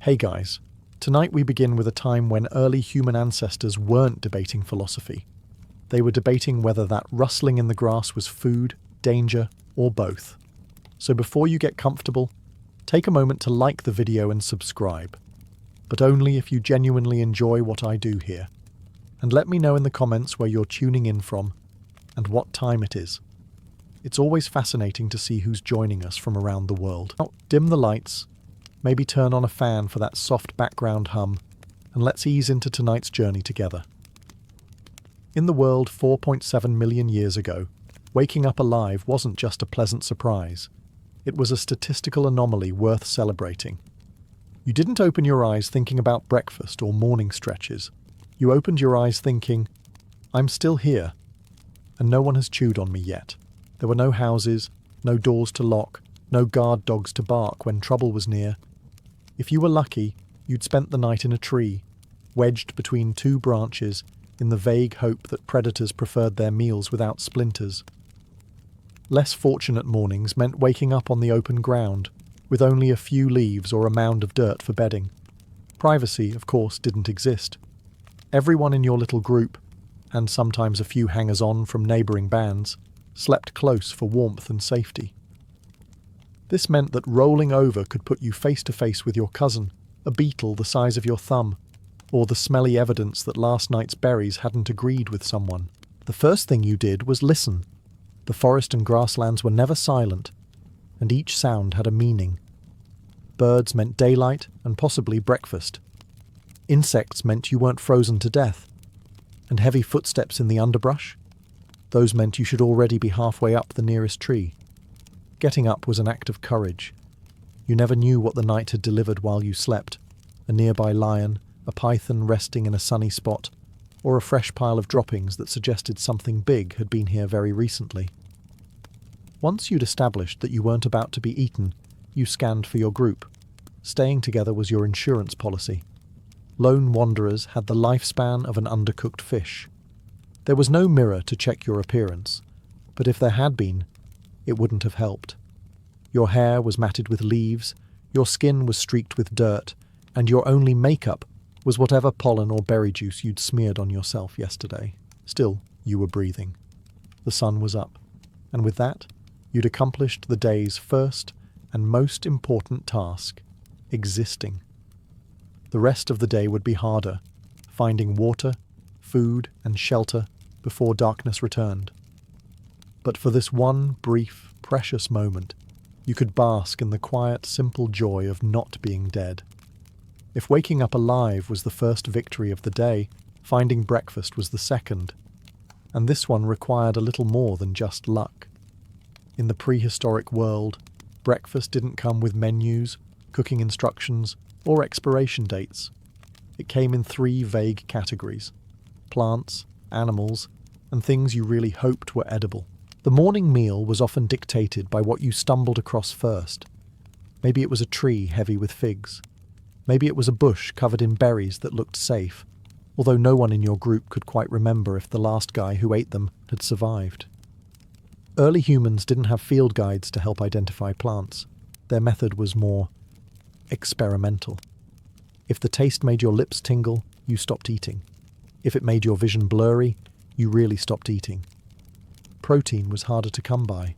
Hey guys, tonight we begin with a time when early human ancestors weren't debating philosophy. They were debating whether that rustling in the grass was food, danger, or both. So before you get comfortable, take a moment to like the video and subscribe. But only if you genuinely enjoy what I do here. And let me know in the comments where you're tuning in from and what time it is. It's always fascinating to see who's joining us from around the world. Now, dim the lights, maybe turn on a fan for that soft background hum, and let's ease into tonight's journey together. In the world 4.7 million years ago, waking up alive wasn't just a pleasant surprise. It was a statistical anomaly worth celebrating. You didn't open your eyes thinking about breakfast or morning stretches. You opened your eyes thinking, I'm still here, and no one has chewed on me yet. There were no houses, no doors to lock, no guard dogs to bark when trouble was near. If you were lucky, you'd spent the night in a tree, wedged between two branches, in the vague hope that predators preferred their meals without splinters. Less fortunate mornings meant waking up on the open ground, with only a few leaves or a mound of dirt for bedding. Privacy, of course, didn't exist. Everyone in your little group, and sometimes a few hangers-on from neighbouring bands, slept close for warmth and safety. This meant that rolling over could put you face to face with your cousin, a beetle the size of your thumb, or the smelly evidence that last night's berries hadn't agreed with someone. The first thing you did was listen. The forest and grasslands were never silent, and each sound had a meaning. Birds meant daylight and possibly breakfast. Insects meant you weren't frozen to death. And heavy footsteps in the underbrush? Those meant you should already be halfway up the nearest tree. Getting up was an act of courage. You never knew what the night had delivered while you slept. A nearby lion, a python resting in a sunny spot, or a fresh pile of droppings that suggested something big had been here very recently. Once you'd established that you weren't about to be eaten, you scanned for your group. Staying together was your insurance policy. Lone wanderers had the lifespan of an undercooked fish. There was no mirror to check your appearance, but if there had been, it wouldn't have helped. Your hair was matted with leaves, your skin was streaked with dirt, and your only makeup was whatever pollen or berry juice you'd smeared on yourself yesterday. Still, you were breathing. The sun was up, and with that, you'd accomplished the day's first and most important task, existing. The rest of the day would be harder, finding water, food, and shelter before darkness returned. But for this one brief, precious moment, you could bask in the quiet, simple joy of not being dead. If waking up alive was the first victory of the day, finding breakfast was the second, and this one required a little more than just luck. In the prehistoric world, breakfast didn't come with menus, cooking instructions, or expiration dates. It came in three vague categories: plants, animals, and things you really hoped were edible. The morning meal was often dictated by what you stumbled across first. Maybe it was a tree heavy with figs. Maybe it was a bush covered in berries that looked safe, although no one in your group could quite remember if the last guy who ate them had survived. Early humans didn't have field guides to help identify plants. Their method was more experimental. If the taste made your lips tingle, you stopped eating. If it made your vision blurry, you really stopped eating. Protein was harder to come by.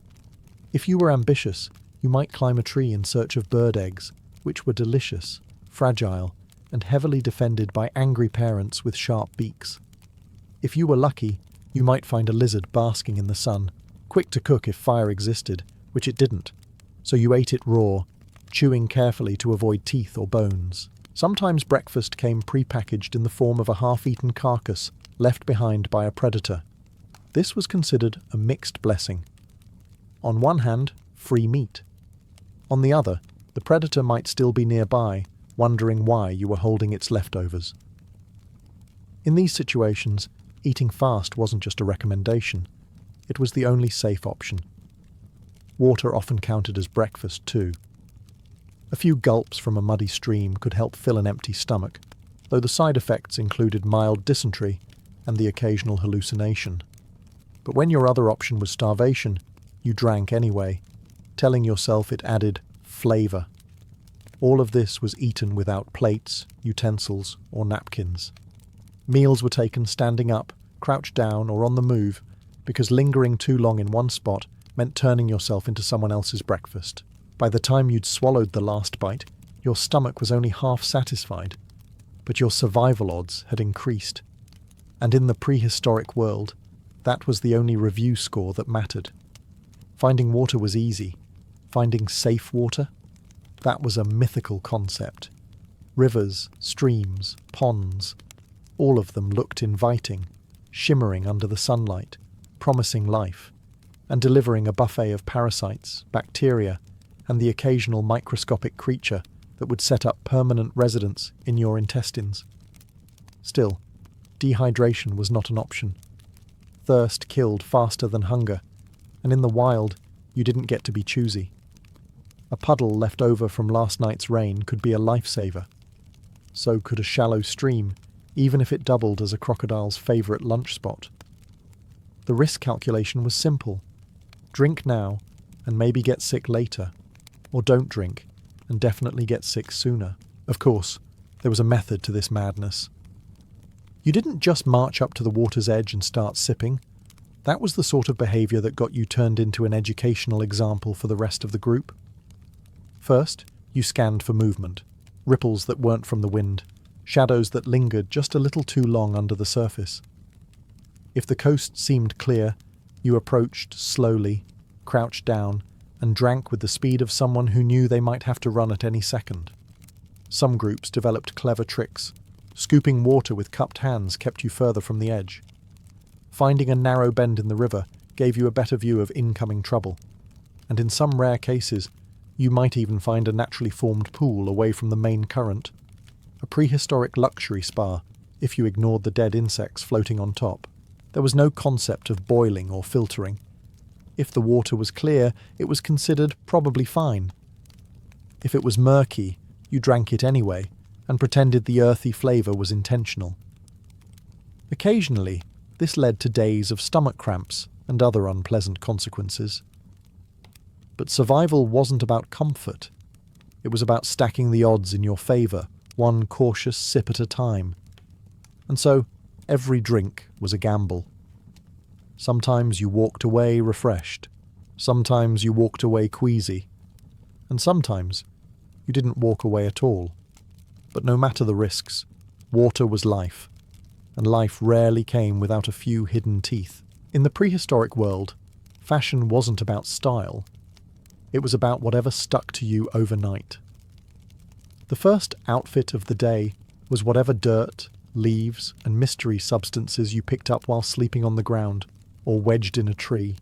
If you were ambitious, you might climb a tree in search of bird eggs, which were delicious, fragile, and heavily defended by angry parents with sharp beaks. If you were lucky, you might find a lizard basking in the sun, quick to cook if fire existed, which it didn't, so you ate it raw, chewing carefully to avoid teeth or bones. Sometimes breakfast came pre-packaged in the form of a half-eaten carcass left behind by a predator. This was considered a mixed blessing. On one hand, free meat. On the other, the predator might still be nearby, wondering why you were holding its leftovers. In these situations, eating fast wasn't just a recommendation. It was the only safe option. Water often counted as breakfast too. A few gulps from a muddy stream could help fill an empty stomach, though the side effects included mild dysentery and the occasional hallucination. But when your other option was starvation, you drank anyway, telling yourself it added flavor. All of this was eaten without plates, utensils, or napkins. Meals were taken standing up, crouched down, or on the move, because lingering too long in one spot meant turning yourself into someone else's breakfast. By the time you'd swallowed the last bite, your stomach was only half satisfied, but your survival odds had increased. And in the prehistoric world, that was the only review score that mattered. Finding water was easy. Finding safe water? That was a mythical concept. Rivers, streams, ponds, all of them looked inviting, shimmering under the sunlight, promising life, and delivering a buffet of parasites, bacteria, and the occasional microscopic creature that would set up permanent residence in your intestines. Still, dehydration was not an option. Thirst killed faster than hunger, and in the wild, you didn't get to be choosy. A puddle left over from last night's rain could be a lifesaver. So could a shallow stream, even if it doubled as a crocodile's favourite lunch spot. The risk calculation was simple. Drink now, and maybe get sick later. Or don't drink, and definitely get sick sooner. Of course, there was a method to this madness. You didn't just march up to the water's edge and start sipping. That was the sort of behaviour that got you turned into an educational example for the rest of the group. First, you scanned for movement, ripples that weren't from the wind, shadows that lingered just a little too long under the surface. If the coast seemed clear, you approached slowly, crouched down, and drank with the speed of someone who knew they might have to run at any second. Some groups developed clever tricks. Scooping water with cupped hands kept you further from the edge. Finding a narrow bend in the river gave you a better view of incoming trouble. And in some rare cases, you might even find a naturally formed pool away from the main current. A prehistoric luxury spa, if you ignored the dead insects floating on top. There was no concept of boiling or filtering. If the water was clear, it was considered probably fine. If it was murky, you drank it anyway, and pretended the earthy flavour was intentional. Occasionally, this led to days of stomach cramps and other unpleasant consequences. But survival wasn't about comfort. It was about stacking the odds in your favour, one cautious sip at a time. And so, every drink was a gamble. Sometimes you walked away refreshed. Sometimes you walked away queasy. And sometimes you didn't walk away at all. But no matter the risks, water was life, and life rarely came without a few hidden teeth. In the prehistoric world, fashion wasn't about style. It was about whatever stuck to you overnight. The first outfit of the day was whatever dirt, leaves, and mystery substances you picked up while sleeping on the ground, or wedged in a tree.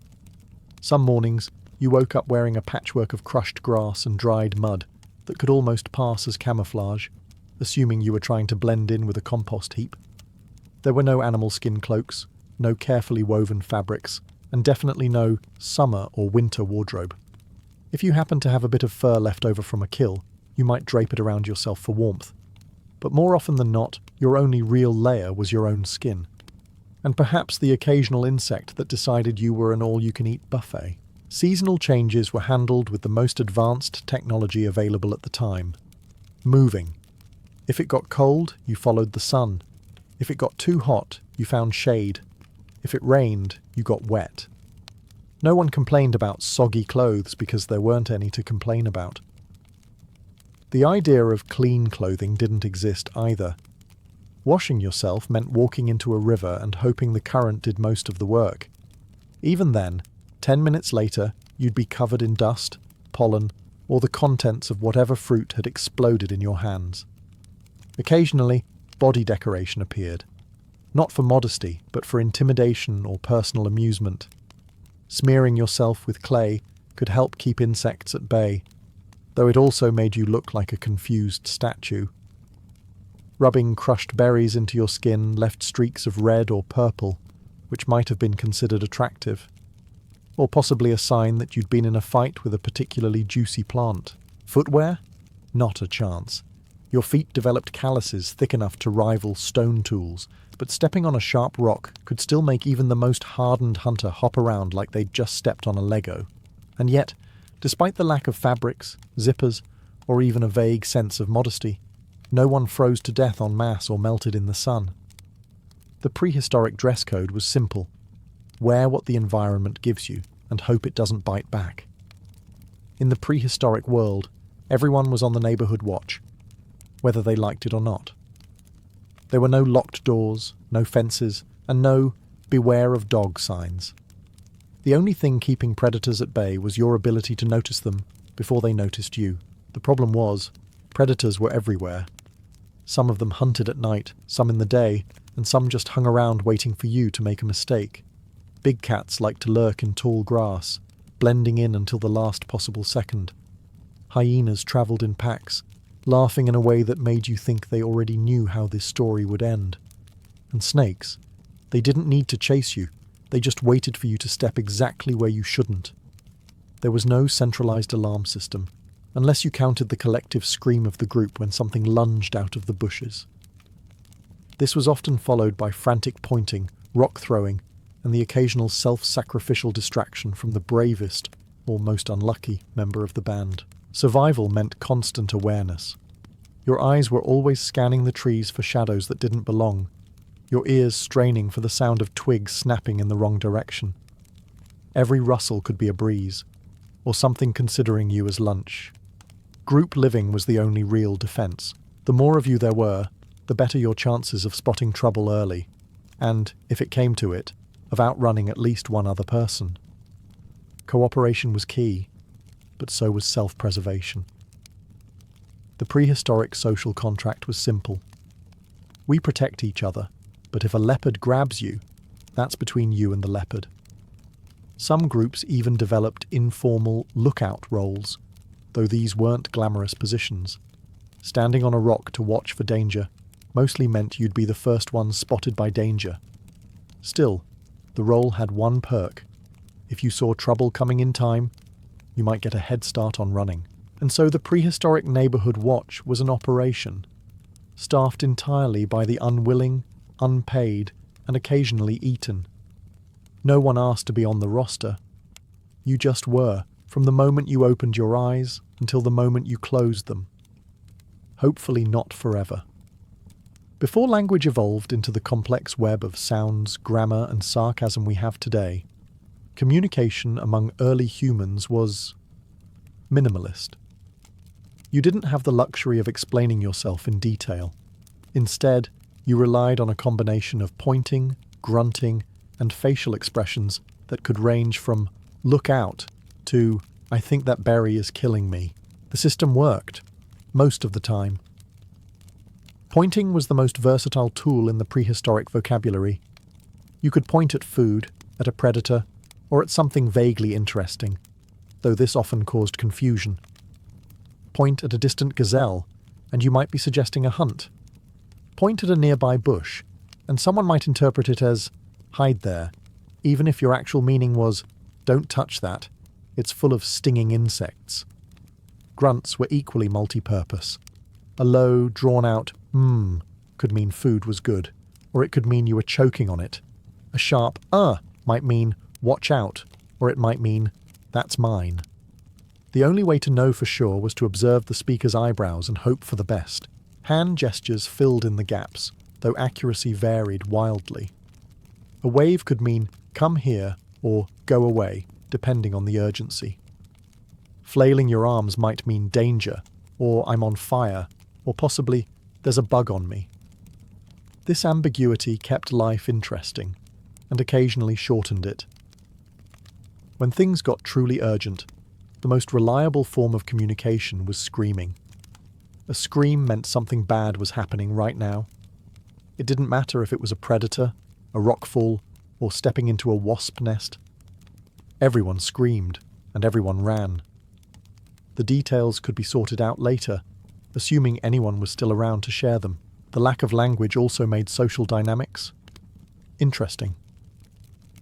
Some mornings, you woke up wearing a patchwork of crushed grass and dried mud that could almost pass as camouflage, assuming you were trying to blend in with a compost heap. There were no animal skin cloaks, no carefully woven fabrics, and definitely no summer or winter wardrobe. If you happened to have a bit of fur left over from a kill, you might drape it around yourself for warmth. But more often than not, your only real layer was your own skin. And perhaps the occasional insect that decided you were an all-you-can-eat buffet. Seasonal changes were handled with the most advanced technology available at the time. Moving. If it got cold, you followed the sun. If it got too hot, you found shade. If it rained, you got wet. No one complained about soggy clothes because there weren't any to complain about. The idea of clean clothing didn't exist either. Washing yourself meant walking into a river and hoping the current did most of the work. Even then, 10 minutes later, you'd be covered in dust, pollen, or the contents of whatever fruit had exploded in your hands. Occasionally, body decoration appeared. Not for modesty, but for intimidation or personal amusement. Smearing yourself with clay could help keep insects at bay, though it also made you look like a confused statue. Rubbing crushed berries into your skin left streaks of red or purple, which might have been considered attractive, or possibly a sign that you'd been in a fight with a particularly juicy plant. Footwear? Not a chance. Your feet developed calluses thick enough to rival stone tools, but stepping on a sharp rock could still make even the most hardened hunter hop around like they'd just stepped on a Lego. And yet, despite the lack of fabrics, zippers, or even a vague sense of modesty. No one froze to death en masse or melted in the sun. The prehistoric dress code was simple. Wear what the environment gives you and hope it doesn't bite back. In the prehistoric world, everyone was on the neighborhood watch, whether they liked it or not. There were no locked doors, no fences, and no "beware of dog" signs. The only thing keeping predators at bay was your ability to notice them before they noticed you. The problem was, predators were everywhere. Some of them hunted at night, some in the day, and some just hung around waiting for you to make a mistake. Big cats liked to lurk in tall grass, blending in until the last possible second. Hyenas travelled in packs, laughing in a way that made you think they already knew how this story would end. And snakes, they didn't need to chase you, they just waited for you to step exactly where you shouldn't. There was no centralised alarm system, unless you counted the collective scream of the group when something lunged out of the bushes. This was often followed by frantic pointing, rock throwing, and the occasional self-sacrificial distraction from the bravest, or most unlucky, member of the band. Survival meant constant awareness. Your eyes were always scanning the trees for shadows that didn't belong, your ears straining for the sound of twigs snapping in the wrong direction. Every rustle could be a breeze, or something considering you as lunch. Group living was the only real defense. The more of you there were, the better your chances of spotting trouble early, and, if it came to it, of outrunning at least one other person. Cooperation was key, but so was self-preservation. The prehistoric social contract was simple. We protect each other, but if a leopard grabs you, that's between you and the leopard. Some groups even developed informal lookout roles, though these weren't glamorous positions. Standing on a rock to watch for danger mostly meant you'd be the first one spotted by danger. Still, the role had one perk. If you saw trouble coming in time, you might get a head start on running. And so the prehistoric neighborhood watch was an operation, staffed entirely by the unwilling, unpaid, and occasionally eaten. No one asked to be on the roster. You just were, from the moment you opened your eyes until the moment you closed them. Hopefully not forever. Before language evolved into the complex web of sounds, grammar, and sarcasm we have today, communication among early humans was minimalist. You didn't have the luxury of explaining yourself in detail. Instead, you relied on a combination of pointing, grunting, and facial expressions that could range from "look out" to "I think that berry is killing me." The system worked, most of the time. Pointing was the most versatile tool in the prehistoric vocabulary. You could point at food, at a predator, or at something vaguely interesting, though this often caused confusion. Point at a distant gazelle, and you might be suggesting a hunt. Point at a nearby bush, and someone might interpret it as "hide there," even if your actual meaning was "don't touch that, it's full of stinging insects." Grunts were equally multi-purpose. A low, drawn-out could mean food was good, or it could mean you were choking on it. A sharp might mean "watch out," or it might mean "that's mine." The only way to know for sure was to observe the speaker's eyebrows and hope for the best. Hand gestures filled in the gaps, though accuracy varied wildly. A wave could mean "come here" or "go away," depending on the urgency. Flailing your arms might mean danger, or "I'm on fire," or possibly "there's a bug on me." This ambiguity kept life interesting, and occasionally shortened it. When things got truly urgent, the most reliable form of communication was screaming. A scream meant something bad was happening right now. It didn't matter if it was a predator, a rockfall, or stepping into a wasp nest. Everyone screamed, and everyone ran. The details could be sorted out later, assuming anyone was still around to share them. The lack of language also made social dynamics interesting.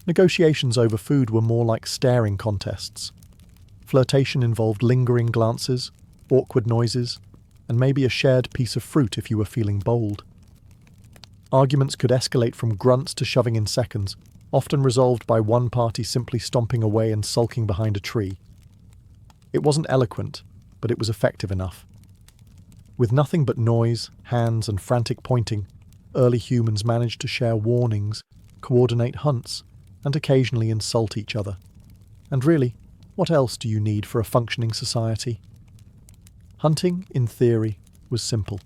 Negotiations over food were more like staring contests. Flirtation involved lingering glances, awkward noises, and maybe a shared piece of fruit if you were feeling bold. Arguments could escalate from grunts to shoving in seconds, often resolved by one party simply stomping away and sulking behind a tree. It wasn't eloquent, but it was effective enough. With nothing but noise, hands, and frantic pointing, early humans managed to share warnings, coordinate hunts, and occasionally insult each other. And really, what else do you need for a functioning society? Hunting, in theory, was simple.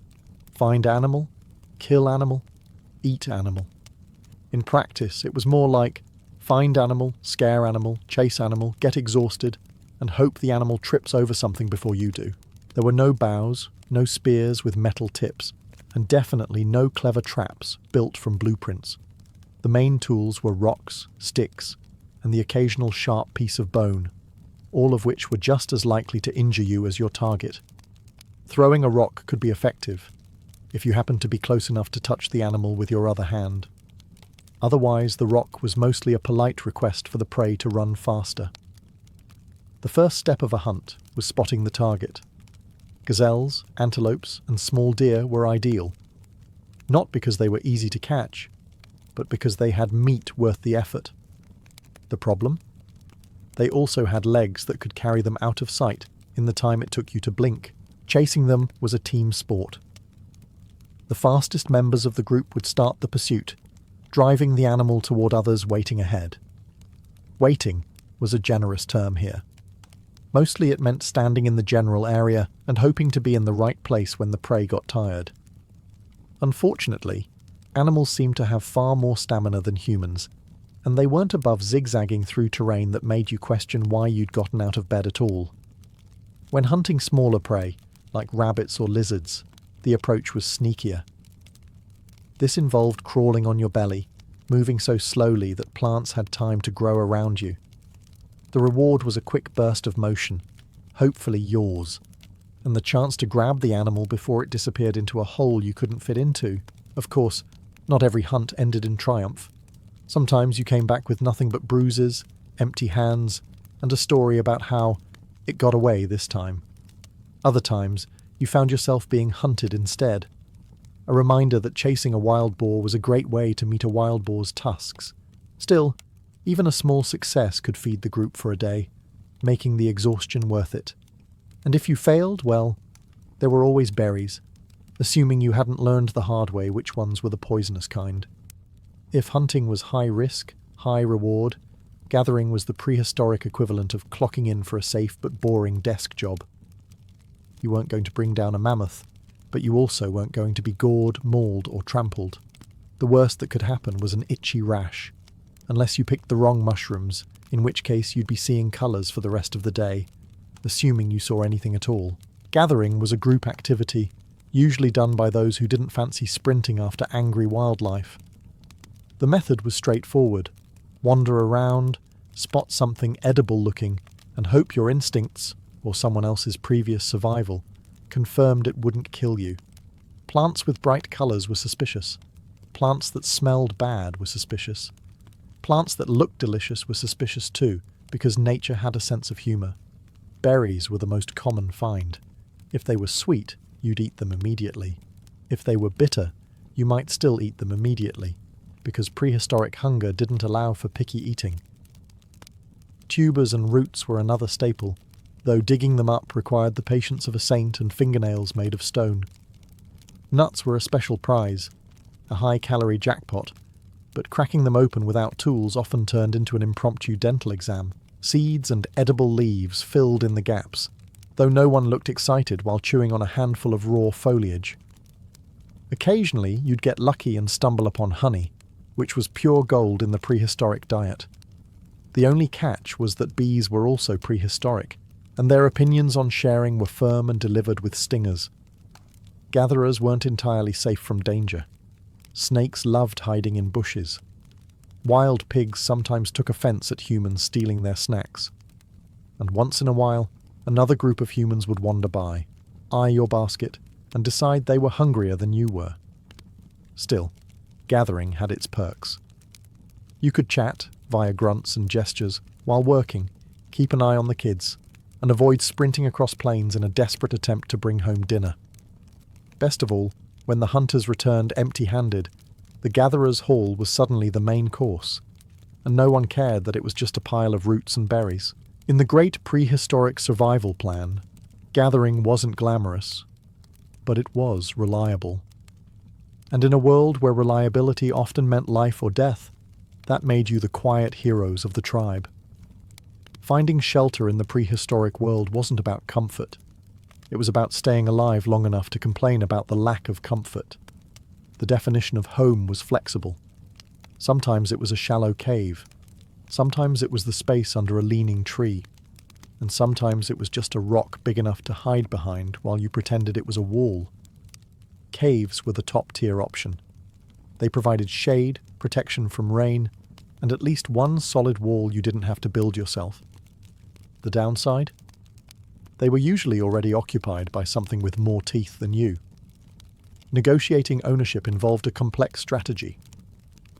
Find animal, kill animal, eat animal. In practice, it was more like find animal, scare animal, chase animal, get exhausted, and hope the animal trips over something before you do. There were no bows, no spears with metal tips, and definitely no clever traps built from blueprints. The main tools were rocks, sticks, and the occasional sharp piece of bone, all of which were just as likely to injure you as your target. Throwing a rock could be effective, if you happened to be close enough to touch the animal with your other hand. Otherwise, the rock was mostly a polite request for the prey to run faster. The first step of a hunt was spotting the target. Gazelles, antelopes, and small deer were ideal, not because they were easy to catch, but because they had meat worth the effort. The problem? They also had legs that could carry them out of sight in the time it took you to blink. Chasing them was a team sport. The fastest members of the group would start the pursuit, driving the animal toward others waiting ahead. Waiting was a generous term here. Mostly it meant standing in the general area and hoping to be in the right place when the prey got tired. Unfortunately, animals seemed to have far more stamina than humans, and they weren't above zigzagging through terrain that made you question why you'd gotten out of bed at all. When hunting smaller prey, like rabbits or lizards, the approach was sneakier. This involved crawling on your belly, moving so slowly that plants had time to grow around you. The reward was a quick burst of motion, hopefully yours, and the chance to grab the animal before it disappeared into a hole you couldn't fit into. Of course, not every hunt ended in triumph. Sometimes you came back with nothing but bruises, empty hands, and a story about how it got away this time. Other times, you found yourself being hunted instead. A reminder that chasing a wild boar was a great way to meet a wild boar's tusks. Still, even a small success could feed the group for a day, making the exhaustion worth it. And if you failed, well, there were always berries, assuming you hadn't learned the hard way which ones were the poisonous kind. If hunting was high risk, high reward, gathering was the prehistoric equivalent of clocking in for a safe but boring desk job. You weren't going to bring down a mammoth, but you also weren't going to be gored, mauled, or trampled. The worst that could happen was an itchy rash, unless you picked the wrong mushrooms, in which case you'd be seeing colours for the rest of the day, assuming you saw anything at all. Gathering was a group activity, usually done by those who didn't fancy sprinting after angry wildlife. The method was straightforward. Wander around, spot something edible-looking, and hope your instincts, or someone else's previous survival, confirmed it wouldn't kill you. Plants with bright colours were suspicious. Plants that smelled bad were suspicious. Plants that looked delicious were suspicious too, because nature had a sense of humour. Berries were the most common find. If they were sweet, you'd eat them immediately. If they were bitter, you might still eat them immediately, because prehistoric hunger didn't allow for picky eating. Tubers and roots were another staple, though digging them up required the patience of a saint and fingernails made of stone. Nuts were a special prize, a high-calorie jackpot, but cracking them open without tools often turned into an impromptu dental exam. Seeds and edible leaves filled in the gaps, though no one looked excited while chewing on a handful of raw foliage. Occasionally, you'd get lucky and stumble upon honey, which was pure gold in the prehistoric diet. The only catch was that bees were also prehistoric, and their opinions on sharing were firm and delivered with stingers. Gatherers weren't entirely safe from danger. Snakes loved hiding in bushes. Wild pigs sometimes took offence at humans stealing their snacks. And once in a while, another group of humans would wander by, eye your basket, and decide they were hungrier than you were. Still, gathering had its perks. You could chat, via grunts and gestures, while working, keep an eye on the kids, and avoid sprinting across plains in a desperate attempt to bring home dinner. Best of all, when the hunters returned empty-handed, the gatherer's haul was suddenly the main course, and no one cared that it was just a pile of roots and berries. In the great prehistoric survival plan, gathering wasn't glamorous, but it was reliable. And in a world where reliability often meant life or death, that made you the quiet heroes of the tribe. Finding shelter in the prehistoric world wasn't about comfort. It was about staying alive long enough to complain about the lack of comfort. The definition of home was flexible. Sometimes it was a shallow cave. Sometimes it was the space under a leaning tree. And sometimes it was just a rock big enough to hide behind while you pretended it was a wall. Caves were the top-tier option. They provided shade, protection from rain, and at least one solid wall you didn't have to build yourself. The downside? They were usually already occupied by something with more teeth than you. Negotiating ownership involved a complex strategy.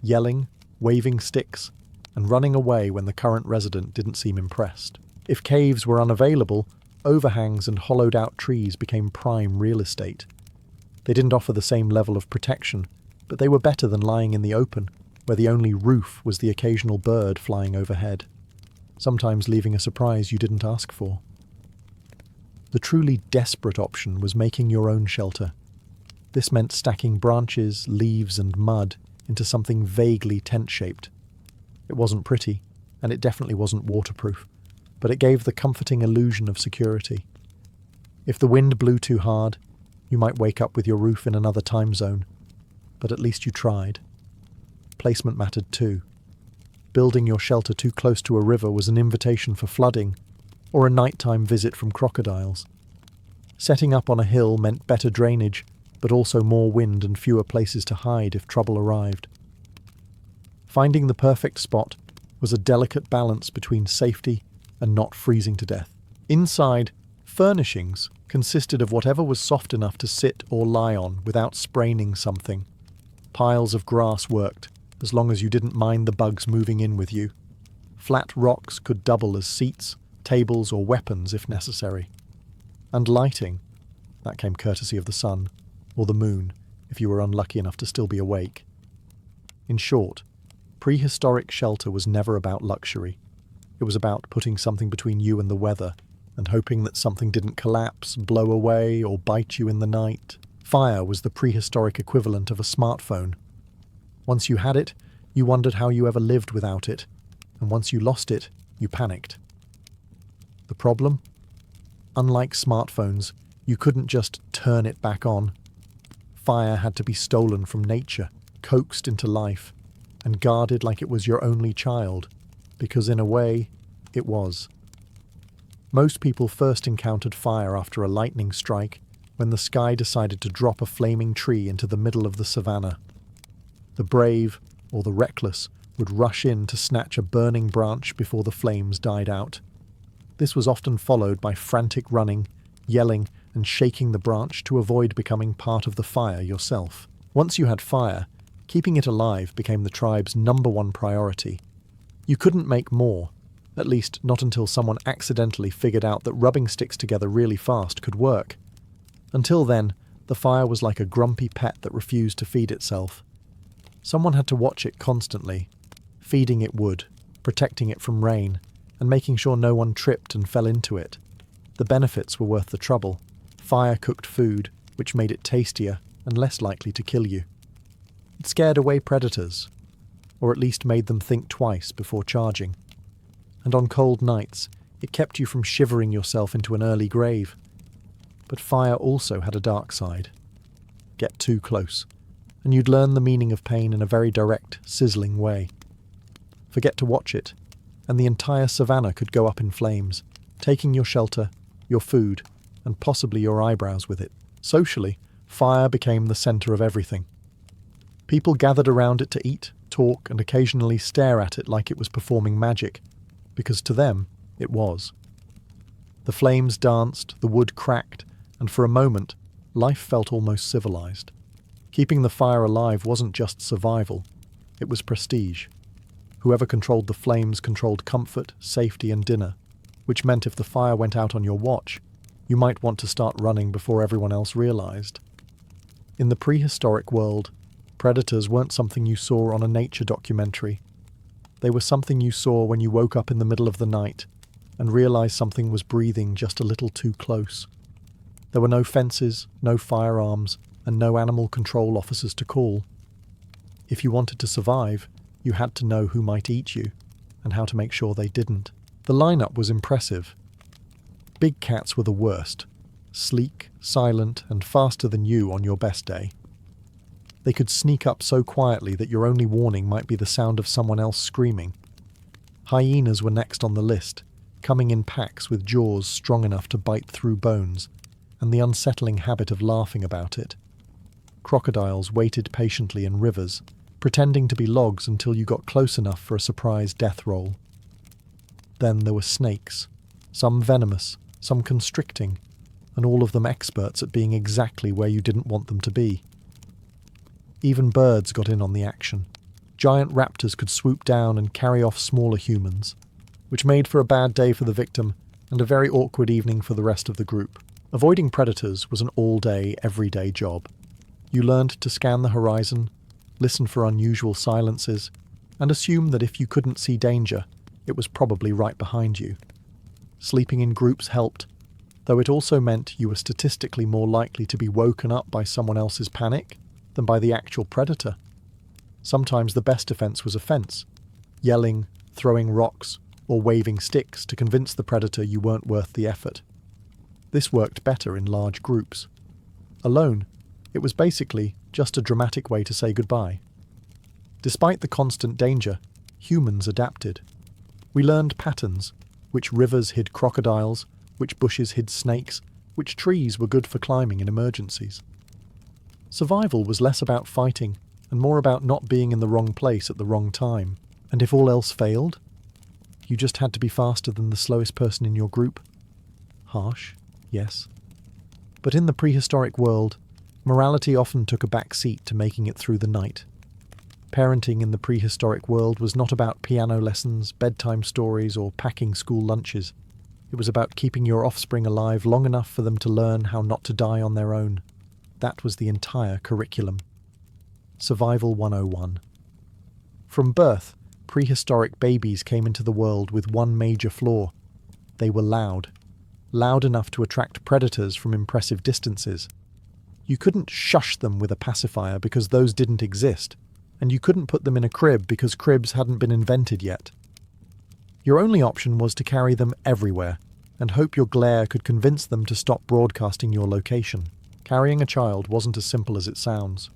Yelling, waving sticks, and running away when the current resident didn't seem impressed. If caves were unavailable, overhangs and hollowed-out trees became prime real estate. They didn't offer the same level of protection, but they were better than lying in the open, where the only roof was the occasional bird flying overhead, sometimes leaving a surprise you didn't ask for. The truly desperate option was making your own shelter. This meant stacking branches, leaves, and mud into something vaguely tent-shaped. It wasn't pretty, and it definitely wasn't waterproof, but it gave the comforting illusion of security. If the wind blew too hard, you might wake up with your roof in another time zone, but at least you tried. Placement mattered too. Building your shelter too close to a river was an invitation for flooding, or a nighttime visit from crocodiles. Setting up on a hill meant better drainage, but also more wind and fewer places to hide if trouble arrived. Finding the perfect spot was a delicate balance between safety and not freezing to death. Inside, furnishings consisted of whatever was soft enough to sit or lie on without spraining something. Piles of grass worked, as long as you didn't mind the bugs moving in with you. Flat rocks could double as seats, tables, or weapons if necessary. And lighting, that came courtesy of the sun, or the moon, if you were unlucky enough to still be awake. In short, prehistoric shelter was never about luxury. It was about putting something between you and the weather, and hoping that something didn't collapse, blow away, or bite you in the night. Fire was the prehistoric equivalent of a smartphone. Once you had it, you wondered how you ever lived without it, and once you lost it, you panicked. The problem? Unlike smartphones, you couldn't just turn it back on. Fire had to be stolen from nature, coaxed into life, and guarded like it was your only child, because in a way, it was. Most people first encountered fire after a lightning strike, when the sky decided to drop a flaming tree into the middle of the savannah. The brave, or the reckless, would rush in to snatch a burning branch before the flames died out. This was often followed by frantic running, yelling, and shaking the branch to avoid becoming part of the fire yourself. Once you had fire, keeping it alive became the tribe's #1 priority. You couldn't make more, at least not until someone accidentally figured out that rubbing sticks together really fast could work. Until then, the fire was like a grumpy pet that refused to feed itself. Someone had to watch it constantly, feeding it wood, protecting it from rain, and making sure no one tripped and fell into it. The benefits were worth the trouble. Fire cooked food, which made it tastier and less likely to kill you. It scared away predators, or at least made them think twice before charging. And on cold nights, it kept you from shivering yourself into an early grave. But fire also had a dark side. Get too close, and you'd learn the meaning of pain in a very direct, sizzling way. Forget to watch it, and the entire savannah could go up in flames, taking your shelter, your food, and possibly your eyebrows with it. Socially, fire became the center of everything. People gathered around it to eat, talk, and occasionally stare at it like it was performing magic, because to them, it was. The flames danced, the wood cracked, and for a moment, life felt almost civilized. Keeping the fire alive wasn't just survival, it was prestige. Whoever controlled the flames controlled comfort, safety, and dinner, which meant if the fire went out on your watch, you might want to start running before everyone else realized. In the prehistoric world, predators weren't something you saw on a nature documentary. They were something you saw when you woke up in the middle of the night and realized something was breathing just a little too close. There were no fences, no firearms, and no animal control officers to call. If you wanted to survive, you had to know who might eat you, and how to make sure they didn't. The lineup was impressive. Big cats were the worst. Sleek, silent, and faster than you on your best day. They could sneak up so quietly that your only warning might be the sound of someone else screaming. Hyenas were next on the list, coming in packs with jaws strong enough to bite through bones, and the unsettling habit of laughing about it. Crocodiles waited patiently in rivers, pretending to be logs until you got close enough for a surprise death roll. Then there were snakes, some venomous, some constricting, and all of them experts at being exactly where you didn't want them to be. Even birds got in on the action. Giant raptors could swoop down and carry off smaller humans, which made for a bad day for the victim and a very awkward evening for the rest of the group. Avoiding predators was an all-day, everyday job. You learned to scan the horizon, listen for unusual silences, and assume that if you couldn't see danger, it was probably right behind you. Sleeping in groups helped, though it also meant you were statistically more likely to be woken up by someone else's panic than by the actual predator. Sometimes the best defense was offense, yelling, throwing rocks, or waving sticks to convince the predator you weren't worth the effort. This worked better in large groups. Alone, it was basically just a dramatic way to say goodbye. Despite the constant danger, humans adapted. We learned patterns, which rivers hid crocodiles, which bushes hid snakes, which trees were good for climbing in emergencies. Survival was less about fighting and more about not being in the wrong place at the wrong time. And if all else failed, you just had to be faster than the slowest person in your group. Harsh, yes. But in the prehistoric world, morality often took a back seat to making it through the night. Parenting in the prehistoric world was not about piano lessons, bedtime stories, or packing school lunches. It was about keeping your offspring alive long enough for them to learn how not to die on their own. That was the entire curriculum. Survival 101. From birth, prehistoric babies came into the world with one major flaw. They were loud. Loud enough to attract predators from impressive distances. You couldn't shush them with a pacifier because those didn't exist, and you couldn't put them in a crib because cribs hadn't been invented yet. Your only option was to carry them everywhere, and hope your glare could convince them to stop broadcasting your location. Carrying a child wasn't as simple as it sounds.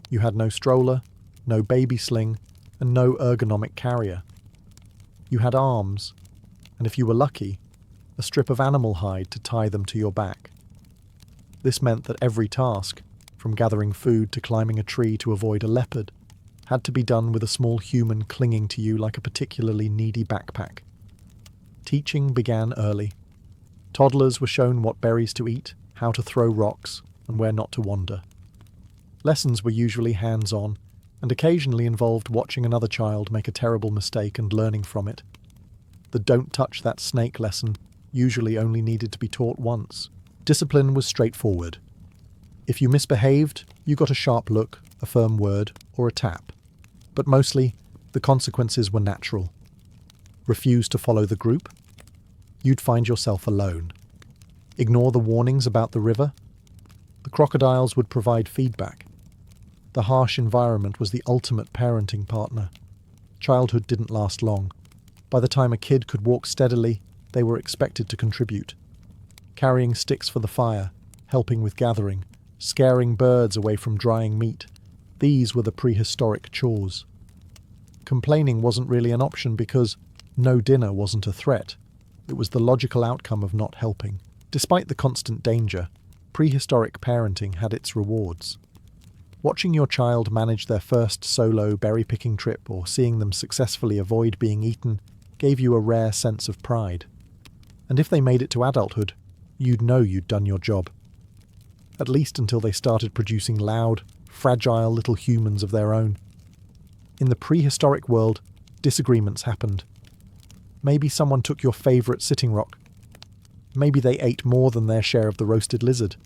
You had no stroller, no baby sling, and no ergonomic carrier. You had arms, and if you were lucky, a strip of animal hide to tie them to your back. This meant that every task, from gathering food to climbing a tree to avoid a leopard, had to be done with a small human clinging to you like a particularly needy backpack. Teaching began early. Toddlers were shown what berries to eat, how to throw rocks, and where not to wander. Lessons were usually hands-on, and occasionally involved watching another child make a terrible mistake and learning from it. The "don't touch that snake" lesson usually only needed to be taught once. Discipline was straightforward. If you misbehaved, you got a sharp look, a firm word, or a tap. But mostly, the consequences were natural. Refuse to follow the group? You'd find yourself alone. Ignore the warnings about the river? The crocodiles would provide feedback. The harsh environment was the ultimate parenting partner. Childhood didn't last long. By the time a kid could walk steadily, they were expected to contribute. Carrying sticks for the fire, helping with gathering, scaring birds away from drying meat. These were the prehistoric chores. Complaining wasn't really an option because no dinner wasn't a threat. It was the logical outcome of not helping. Despite the constant danger, prehistoric parenting had its rewards. Watching your child manage their first solo berry-picking trip or seeing them successfully avoid being eaten gave you a rare sense of pride. And if they made it to adulthood, you'd know you'd done your job. At least until they started producing loud, fragile little humans of their own. In the prehistoric world, disagreements happened. Maybe someone took your favourite sitting rock. Maybe they ate more than their share of the roasted lizard.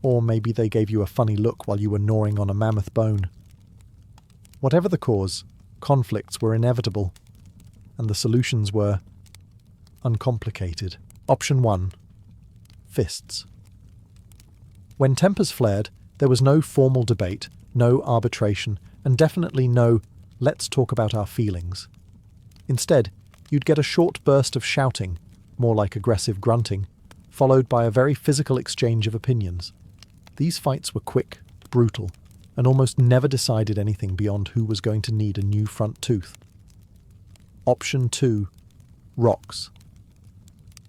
Or maybe they gave you a funny look while you were gnawing on a mammoth bone. Whatever the cause, conflicts were inevitable, and the solutions were uncomplicated. Option 1. Fists. When tempers flared, there was no formal debate, no arbitration, and definitely no "let's talk about our feelings." Instead, you'd get a short burst of shouting, more like aggressive grunting, followed by a very physical exchange of opinions. These fights were quick, brutal, and almost never decided anything beyond who was going to need a new front tooth. Option 2. Rocks.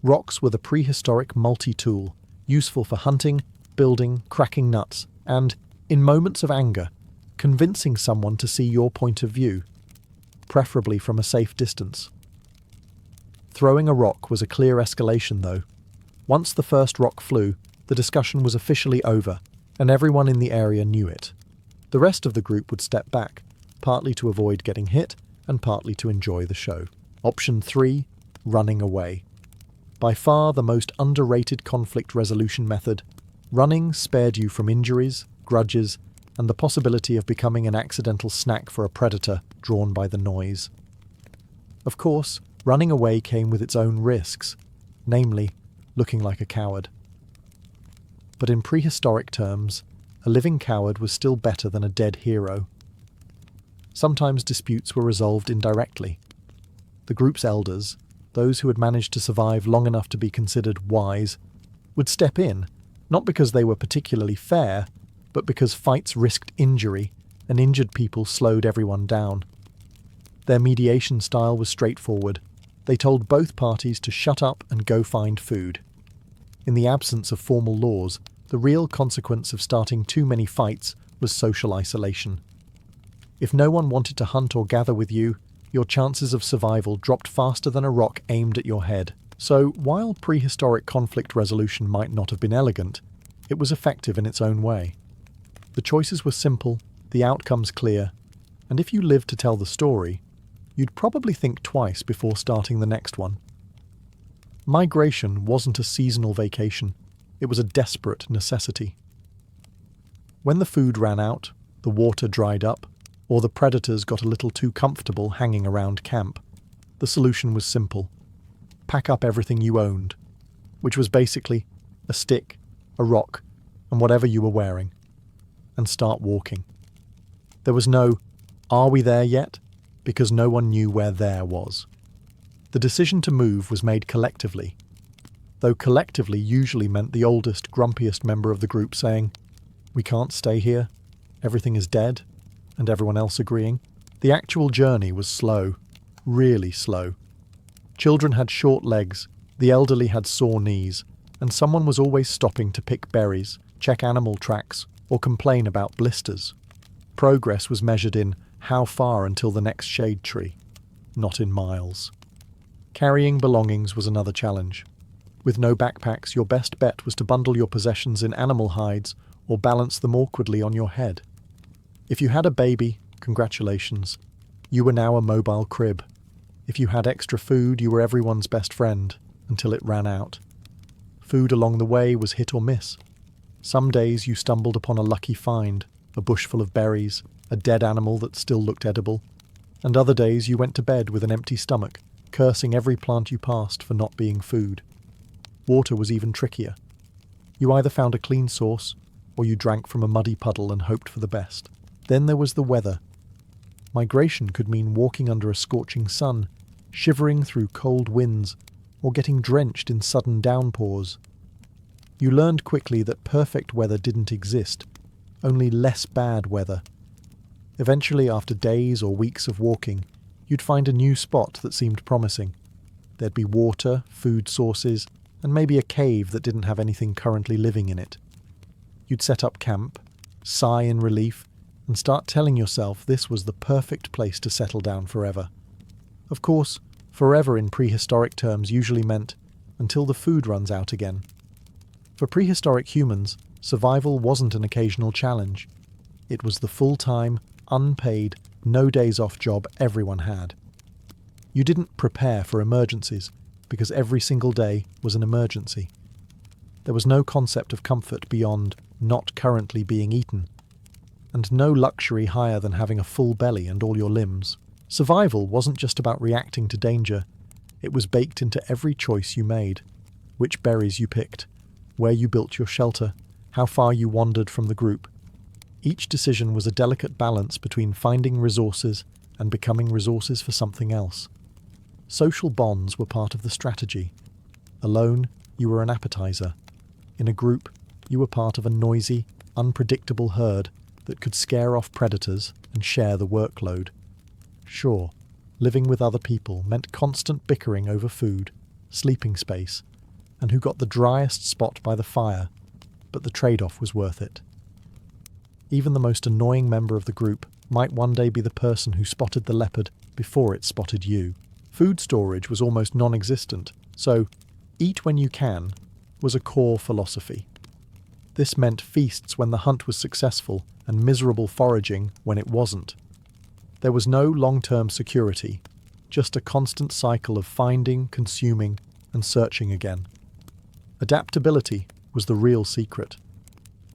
Rocks were the prehistoric multi-tool, useful for hunting, building, cracking nuts, and, in moments of anger, convincing someone to see your point of view, preferably from a safe distance. Throwing a rock was a clear escalation, though. Once the first rock flew, the discussion was officially over, and everyone in the area knew it. The rest of the group would step back, partly to avoid getting hit, and partly to enjoy the show. Option 3. Running away. By far the most underrated conflict resolution method, running spared you from injuries, grudges, and the possibility of becoming an accidental snack for a predator drawn by the noise. Of course, running away came with its own risks, namely, looking like a coward. But in prehistoric terms, a living coward was still better than a dead hero. Sometimes disputes were resolved indirectly. The group's elders, those who had managed to survive long enough to be considered wise, would step in, not because they were particularly fair, but because fights risked injury, and injured people slowed everyone down. Their mediation style was straightforward. They told both parties to shut up and go find food. In the absence of formal laws, the real consequence of starting too many fights was social isolation. If no one wanted to hunt or gather with you, your chances of survival dropped faster than a rock aimed at your head. So, while prehistoric conflict resolution might not have been elegant, it was effective in its own way. The choices were simple, the outcomes clear, and if you lived to tell the story, you'd probably think twice before starting the next one. Migration wasn't a seasonal vacation, it was a desperate necessity. When the food ran out, the water dried up, or the predators got a little too comfortable hanging around camp, the solution was simple. Pack up everything you owned, which was basically a stick, a rock, and whatever you were wearing, and start walking. There was no, "Are we there yet?" because no one knew where there was. The decision to move was made collectively, though collectively usually meant the oldest, grumpiest member of the group saying, "We can't stay here, everything is dead," and everyone else agreeing. The actual journey was slow, really slow. Children had short legs, the elderly had sore knees, and someone was always stopping to pick berries, check animal tracks, or complain about blisters. Progress was measured in how far until the next shade tree, not in miles. Carrying belongings was another challenge. With no backpacks, your best bet was to bundle your possessions in animal hides or balance them awkwardly on your head. If you had a baby, congratulations. You were now a mobile crib. If you had extra food, you were everyone's best friend, until it ran out. Food along the way was hit or miss. Some days you stumbled upon a lucky find, a bush full of berries, a dead animal that still looked edible, and other days you went to bed with an empty stomach, cursing every plant you passed for not being food. Water was even trickier. You either found a clean source, or you drank from a muddy puddle and hoped for the best. Then there was the weather. Migration could mean walking under a scorching sun, shivering through cold winds, or getting drenched in sudden downpours. You learned quickly that perfect weather didn't exist, only less bad weather. Eventually, after days or weeks of walking, you'd find a new spot that seemed promising. There'd be water, food sources, and maybe a cave that didn't have anything currently living in it. You'd set up camp, sigh in relief, and start telling yourself this was the perfect place to settle down forever. Of course, forever in prehistoric terms usually meant until the food runs out again. For prehistoric humans, survival wasn't an occasional challenge. It was the full-time, unpaid, no days off job everyone had. You didn't prepare for emergencies, because every single day was an emergency. There was no concept of comfort beyond not currently being eaten, and no luxury higher than having a full belly and all your limbs. Survival wasn't just about reacting to danger, it was baked into every choice you made, which berries you picked, where you built your shelter, how far you wandered from the group. Each decision was a delicate balance between finding resources and becoming resources for something else. Social bonds were part of the strategy. Alone, you were an appetizer. In a group, you were part of a noisy, unpredictable herd that could scare off predators and share the workload. Sure, living with other people meant constant bickering over food, sleeping space, and who got the driest spot by the fire, but the trade-off was worth it. Even the most annoying member of the group might one day be the person who spotted the leopard before it spotted you. Food storage was almost non-existent, so eat when you can was a core philosophy. This meant feasts when the hunt was successful and miserable foraging when it wasn't. There was no long-term security, just a constant cycle of finding, consuming, and searching again. Adaptability was the real secret.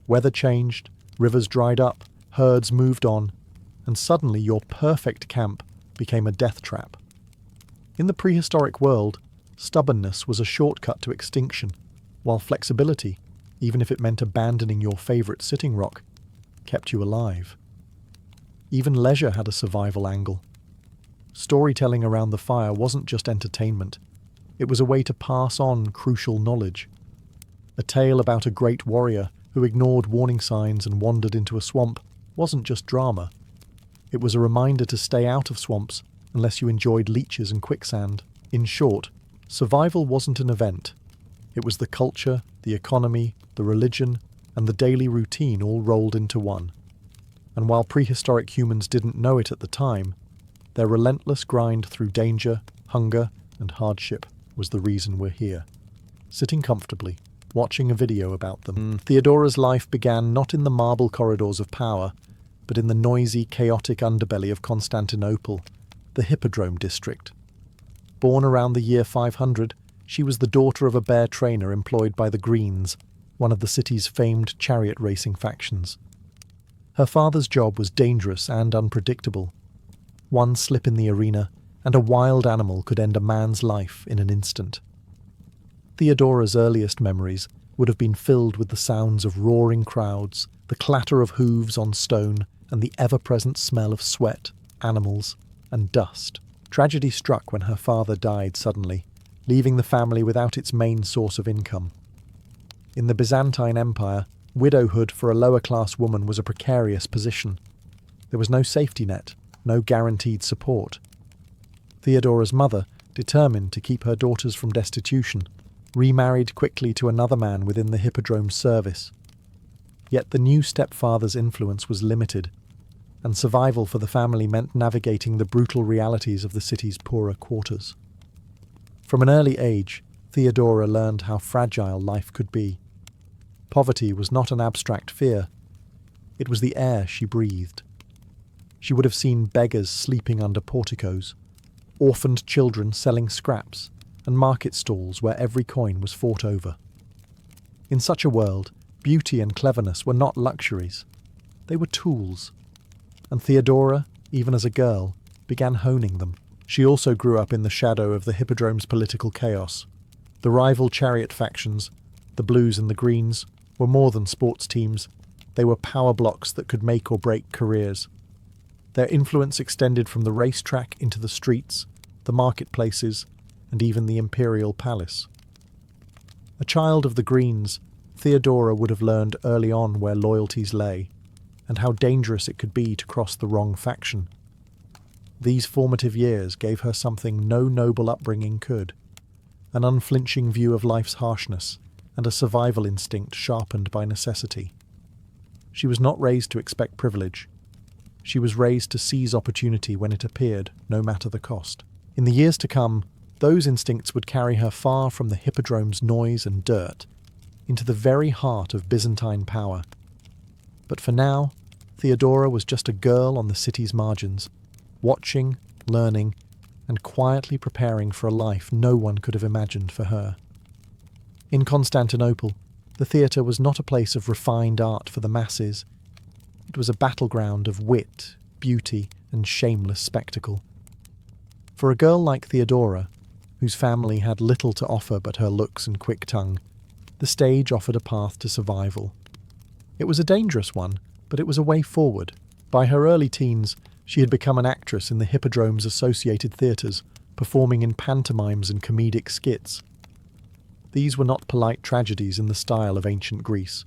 Weather changed, rivers dried up, herds moved on, and suddenly your perfect camp became a death trap. In the prehistoric world, stubbornness was a shortcut to extinction, while flexibility, even if it meant abandoning your favourite sitting rock, kept you alive. Even leisure had a survival angle. Storytelling around the fire wasn't just entertainment, it was a way to pass on crucial knowledge. A tale about a great warrior who ignored warning signs and wandered into a swamp wasn't just drama. It was a reminder to stay out of swamps unless you enjoyed leeches and quicksand. In short, survival wasn't an event. It was the culture, the economy, the religion, and the daily routine all rolled into one. And while prehistoric humans didn't know it at the time, their relentless grind through danger, hunger, and hardship was the reason we're here. Sitting comfortably, watching a video about them. Theodora's life began not in the marble corridors of power, but in the noisy, chaotic underbelly of Constantinople, the Hippodrome district. Born around the year 500, she was the daughter of a bear trainer employed by the Greens, one of the city's famed chariot racing factions. Her father's job was dangerous and unpredictable. One slip in the arena, and a wild animal could end a man's life in an instant. Theodora's earliest memories would have been filled with the sounds of roaring crowds, the clatter of hooves on stone, and the ever-present smell of sweat, animals, and dust. Tragedy struck when her father died suddenly, leaving the family without its main source of income. In the Byzantine Empire, widowhood for a lower-class woman was a precarious position. There was no safety net, no guaranteed support. Theodora's mother, determined to keep her daughters from destitution, remarried quickly to another man within the Hippodrome's service. Yet the new stepfather's influence was limited, and survival for the family meant navigating the brutal realities of the city's poorer quarters. From an early age, Theodora learned how fragile life could be. Poverty was not an abstract fear. It was the air she breathed. She would have seen beggars sleeping under porticos, orphaned children selling scraps, and market stalls where every coin was fought over. In such a world, beauty and cleverness were not luxuries. They were tools. And Theodora, even as a girl, began honing them. She also grew up in the shadow of the Hippodrome's political chaos. The rival chariot factions, the Blues and the Greens, were more than sports teams. They were power blocks that could make or break careers. Their influence extended from the racetrack into the streets, the marketplaces, and even the imperial palace. A child of the Greens, Theodora would have learned early on where loyalties lay, and how dangerous it could be to cross the wrong faction. These formative years gave her something no noble upbringing could: an unflinching view of life's harshness, and a survival instinct sharpened by necessity. She was not raised to expect privilege. She was raised to seize opportunity when it appeared, no matter the cost. In the years to come, those instincts would carry her far from the Hippodrome's noise and dirt, into the very heart of Byzantine power. But for now, Theodora was just a girl on the city's margins, watching, learning, and quietly preparing for a life no one could have imagined for her. In Constantinople, the theatre was not a place of refined art for the masses. It was a battleground of wit, beauty, and shameless spectacle. For a girl like Theodora, whose family had little to offer but her looks and quick tongue, the stage offered a path to survival. It was a dangerous one, but it was a way forward. By her early teens, she had become an actress in the Hippodrome's associated theatres, performing in pantomimes and comedic skits. These were not polite tragedies in the style of ancient Greece.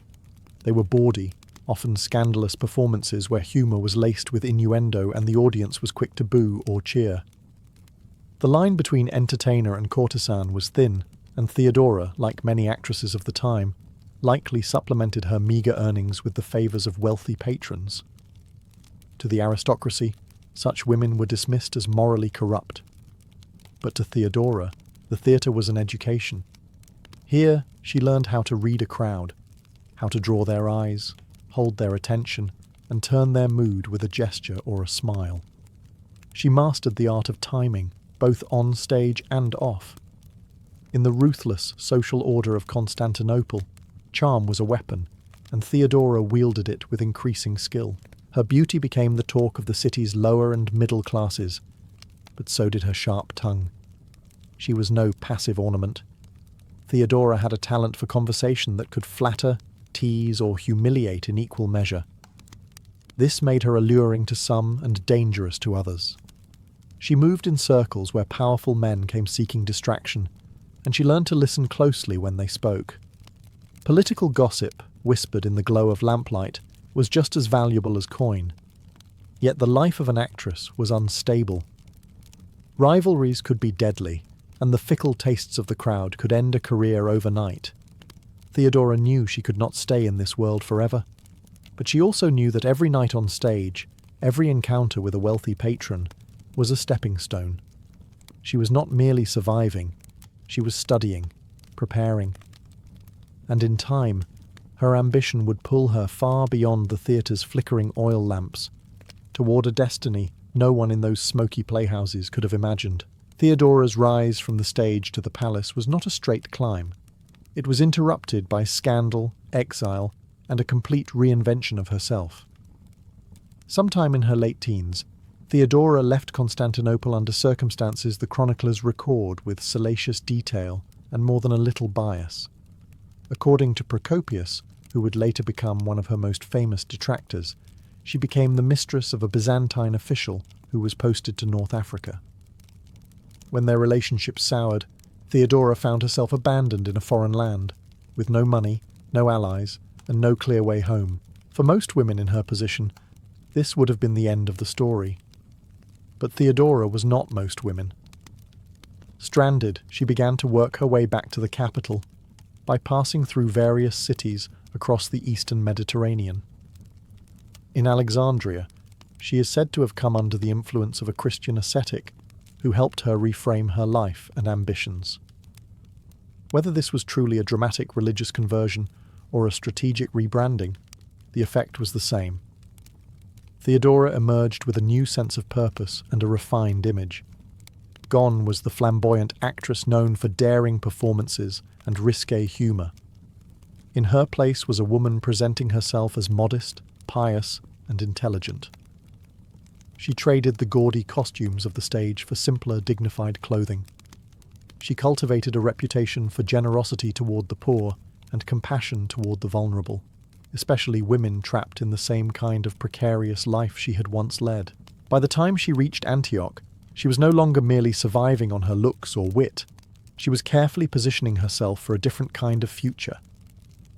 They were bawdy, often scandalous performances where humour was laced with innuendo and the audience was quick to boo or cheer. The line between entertainer and courtesan was thin, and Theodora, like many actresses of the time, likely supplemented her meagre earnings with the favours of wealthy patrons. To the aristocracy, such women were dismissed as morally corrupt. But to Theodora, the theatre was an education. Here, she learned how to read a crowd, how to draw their eyes, hold their attention, and turn their mood with a gesture or a smile. She mastered the art of timing, both on stage and off. In the ruthless social order of Constantinople, charm was a weapon, and Theodora wielded it with increasing skill. Her beauty became the talk of the city's lower and middle classes, but so did her sharp tongue. She was no passive ornament. Theodora had a talent for conversation that could flatter, tease, or humiliate in equal measure. This made her alluring to some and dangerous to others. She moved in circles where powerful men came seeking distraction, and she learned to listen closely when they spoke. Political gossip, whispered in the glow of lamplight, was just as valuable as coin. Yet the life of an actress was unstable. Rivalries could be deadly, and the fickle tastes of the crowd could end a career overnight. Theodora knew she could not stay in this world forever, but she also knew that every night on stage, every encounter with a wealthy patron, was a stepping stone. She was not merely surviving, she was studying, preparing. And in time, her ambition would pull her far beyond the theatre's flickering oil lamps, toward a destiny no one in those smoky playhouses could have imagined. Theodora's rise from the stage to the palace was not a straight climb. It was interrupted by scandal, exile, and a complete reinvention of herself. Sometime in her late teens, Theodora left Constantinople under circumstances the chroniclers record with salacious detail and more than a little bias. According to Procopius, who would later become one of her most famous detractors, she became the mistress of a Byzantine official who was posted to North Africa. When their relationship soured, Theodora found herself abandoned in a foreign land, with no money, no allies, and no clear way home. For most women in her position, this would have been the end of the story. But Theodora was not most women. Stranded, she began to work her way back to the capital by passing through various cities across the eastern Mediterranean. In Alexandria, she is said to have come under the influence of a Christian ascetic who helped her reframe her life and ambitions. Whether this was truly a dramatic religious conversion or a strategic rebranding, the effect was the same. Theodora emerged with a new sense of purpose and a refined image. Gone was the flamboyant actress known for daring performances and risque humour. In her place was a woman presenting herself as modest, pious, and intelligent. She traded the gaudy costumes of the stage for simpler, dignified clothing. She cultivated a reputation for generosity toward the poor and compassion toward the vulnerable, especially women trapped in the same kind of precarious life she had once led. By the time she reached Antioch, she was no longer merely surviving on her looks or wit. She was carefully positioning herself for a different kind of future.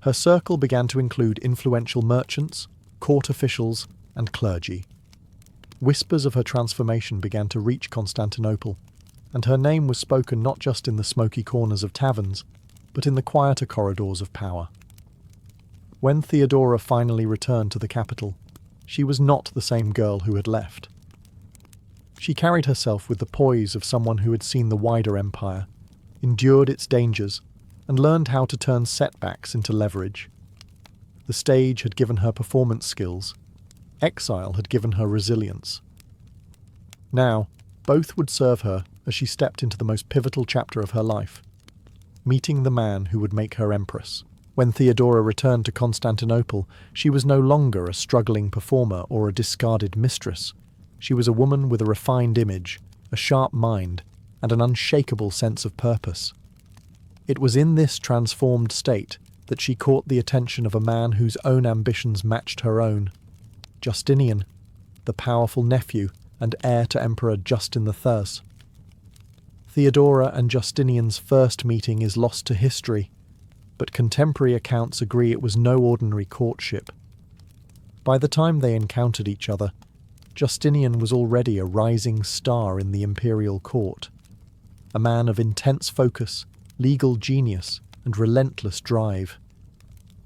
Her circle began to include influential merchants, court officials, and clergy. Whispers of her transformation began to reach Constantinople, and her name was spoken not just in the smoky corners of taverns, but in the quieter corridors of power. When Theodora finally returned to the capital, she was not the same girl who had left. She carried herself with the poise of someone who had seen the wider empire, endured its dangers, and learned how to turn setbacks into leverage. The stage had given her performance skills. Exile had given her resilience. Now, both would serve her as she stepped into the most pivotal chapter of her life, meeting the man who would make her empress. When Theodora returned to Constantinople, she was no longer a struggling performer or a discarded mistress. She was a woman with a refined image, a sharp mind, and an unshakable sense of purpose. It was in this transformed state that she caught the attention of a man whose own ambitions matched her own, Justinian, the powerful nephew and heir to Emperor Justin III. Theodora and Justinian's first meeting is lost to history, but contemporary accounts agree it was no ordinary courtship. By the time they encountered each other, Justinian was already a rising star in the imperial court, a man of intense focus, legal genius, and relentless drive.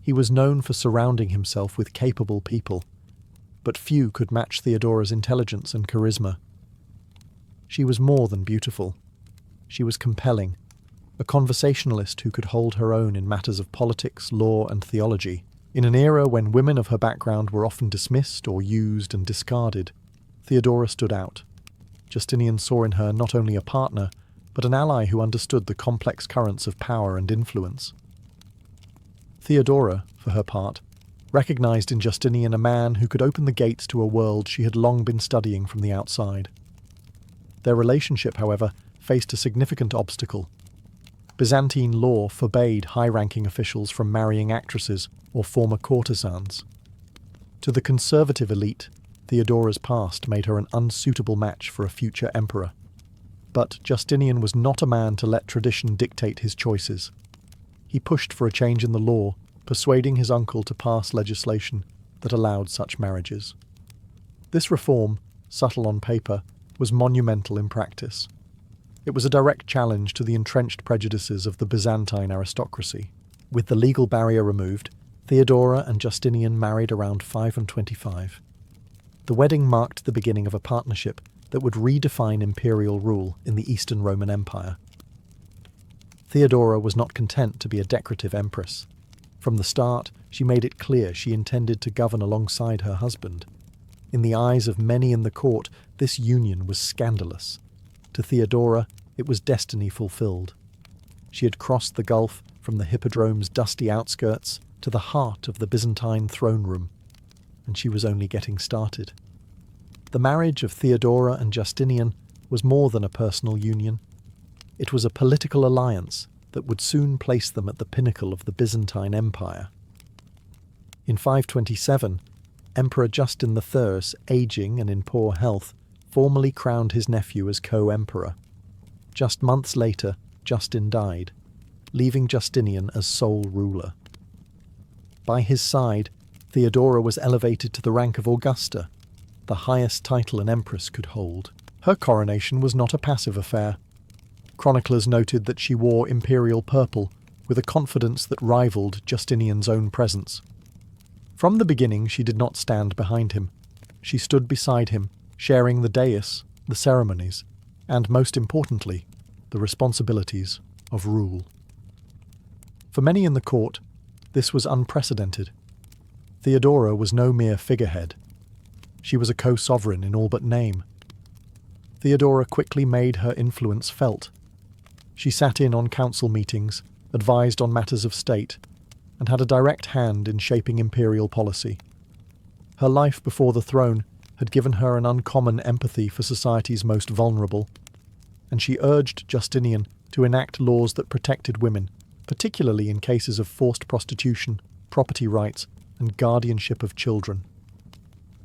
He was known for surrounding himself with capable people, but few could match Theodora's intelligence and charisma. She was more than beautiful. She was compelling, a conversationalist who could hold her own in matters of politics, law, and theology. In an era when women of her background were often dismissed or used and discarded, Theodora stood out. Justinian saw in her not only a partner, but an ally who understood the complex currents of power and influence. Theodora, for her part, recognized in Justinian a man who could open the gates to a world she had long been studying from the outside. Their relationship, however, faced a significant obstacle. Byzantine law forbade high-ranking officials from marrying actresses or former courtesans. To the conservative elite, Theodora's past made her an unsuitable match for a future emperor. But Justinian was not a man to let tradition dictate his choices. He pushed for a change in the law, persuading his uncle to pass legislation that allowed such marriages. This reform, subtle on paper, was monumental in practice. It was a direct challenge to the entrenched prejudices of the Byzantine aristocracy. With the legal barrier removed, Theodora and Justinian married around 525. The wedding marked the beginning of a partnership that would redefine imperial rule in the Eastern Roman Empire. Theodora was not content to be a decorative empress. From the start, she made it clear she intended to govern alongside her husband. In the eyes of many in the court, this union was scandalous. To Theodora, it was destiny fulfilled. She had crossed the gulf from the hippodrome's dusty outskirts to the heart of the Byzantine throne room, and she was only getting started. The marriage of Theodora and Justinian was more than a personal union. It was a political alliance that would soon place them at the pinnacle of the Byzantine Empire. In 527, Emperor Justin III, aging and in poor health, formally crowned his nephew as co-emperor. Just months later, Justin died, leaving Justinian as sole ruler. By his side, Theodora was elevated to the rank of Augusta, the highest title an empress could hold. Her coronation was not a passive affair. Chroniclers noted that she wore imperial purple with a confidence that rivaled Justinian's own presence. From the beginning, she did not stand behind him. She stood beside him, sharing the dais, the ceremonies, and, most importantly, the responsibilities of rule. For many in the court, this was unprecedented. Theodora was no mere figurehead. She was a co-sovereign in all but name. Theodora quickly made her influence felt. She sat in on council meetings, advised on matters of state, and had a direct hand in shaping imperial policy. Her life before the throne had given her an uncommon empathy for society's most vulnerable, and she urged Justinian to enact laws that protected women, particularly in cases of forced prostitution, property rights, and guardianship of children.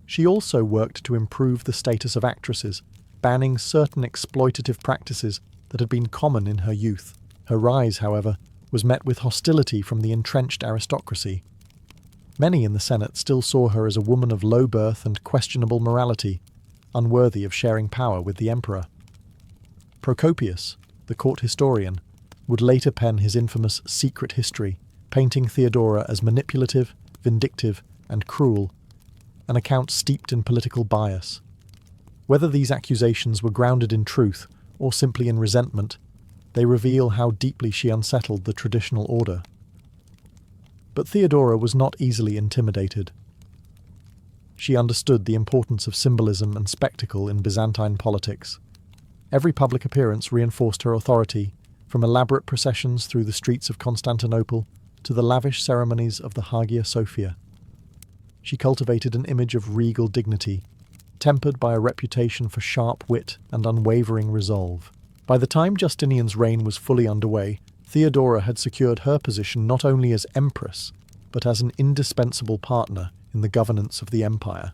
She also worked to improve the status of actresses, banning certain exploitative practices that had been common in her youth. Her rise, however, was met with hostility from the entrenched aristocracy. Many in the Senate still saw her as a woman of low birth and questionable morality, unworthy of sharing power with the emperor. Procopius, the court historian, would later pen his infamous Secret History, painting Theodora as manipulative, vindictive, and cruel, an account steeped in political bias. Whether these accusations were grounded in truth or simply in resentment, they reveal how deeply she unsettled the traditional order. But Theodora was not easily intimidated. She understood the importance of symbolism and spectacle in Byzantine politics. Every public appearance reinforced her authority, from elaborate processions through the streets of Constantinople to the lavish ceremonies of the Hagia Sophia. She cultivated an image of regal dignity, tempered by a reputation for sharp wit and unwavering resolve. By the time Justinian's reign was fully underway, Theodora had secured her position not only as empress, but as an indispensable partner in the governance of the empire.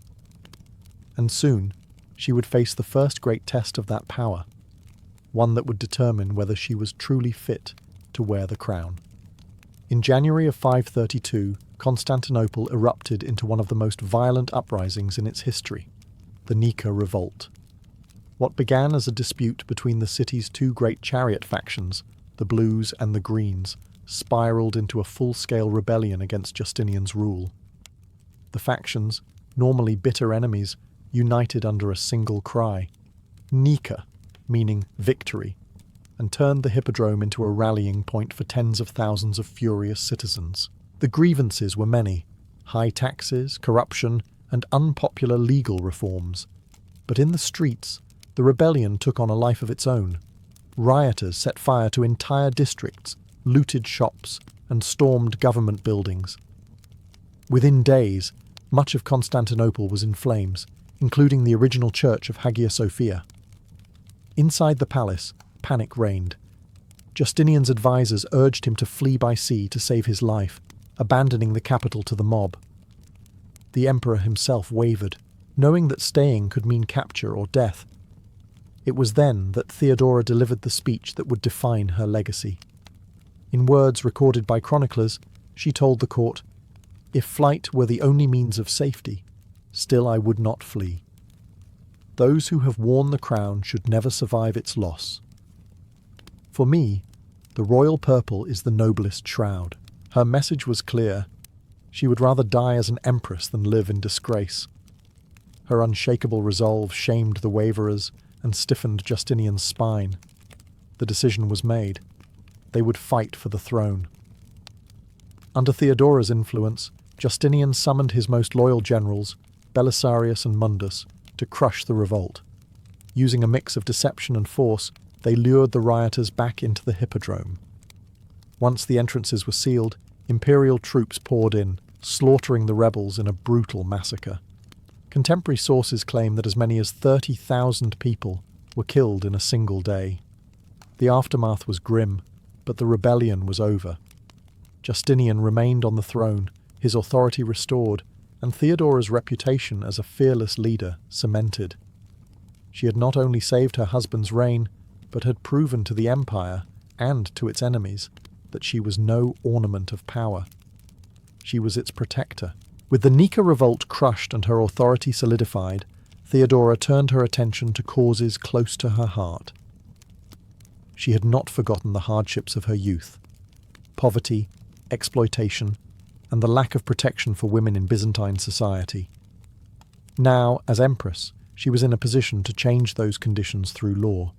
And soon, she would face the first great test of that power, one that would determine whether she was truly fit to wear the crown. In January of 532, Constantinople erupted into one of the most violent uprisings in its history, the Nika Revolt. What began as a dispute between the city's two great chariot factions, the Blues and the Greens, spiraled into a full-scale rebellion against Justinian's rule. The factions, normally bitter enemies, united under a single cry, Nika, meaning victory, and turned the hippodrome into a rallying point for tens of thousands of furious citizens. The grievances were many: high taxes, corruption, and unpopular legal reforms. But in the streets, the rebellion took on a life of its own. Rioters set fire to entire districts, looted shops, and stormed government buildings. Within days, much of Constantinople was in flames, including the original church of Hagia Sophia. Inside the palace, panic reigned. Justinian's advisors urged him to flee by sea to save his life, abandoning the capital to the mob. The emperor himself wavered, knowing that staying could mean capture or death. It was then that Theodora delivered the speech that would define her legacy. In words recorded by chroniclers, she told the court, "If flight were the only means of safety, still I would not flee. Those who have worn the crown should never survive its loss. For me, the royal purple is the noblest shroud." Her message was clear. She would rather die as an empress than live in disgrace. Her unshakable resolve shamed the waverers and stiffened Justinian's spine. The decision was made. They would fight for the throne. Under Theodora's influence, Justinian summoned his most loyal generals, Belisarius and Mundus, to crush the revolt. Using a mix of deception and force, they lured the rioters back into the hippodrome. Once the entrances were sealed, imperial troops poured in, slaughtering the rebels in a brutal massacre. Contemporary sources claim that as many as 30,000 people were killed in a single day. The aftermath was grim, but the rebellion was over. Justinian remained on the throne, his authority restored, and Theodora's reputation as a fearless leader cemented. She had not only saved her husband's reign, but had proven to the empire, and to its enemies, that she was no ornament of power. She was its protector. With the Nika revolt crushed and her authority solidified, Theodora turned her attention to causes close to her heart. She had not forgotten the hardships of her youth: poverty, exploitation, and the lack of protection for women in Byzantine society. Now, as empress, she was in a position to change those conditions through law.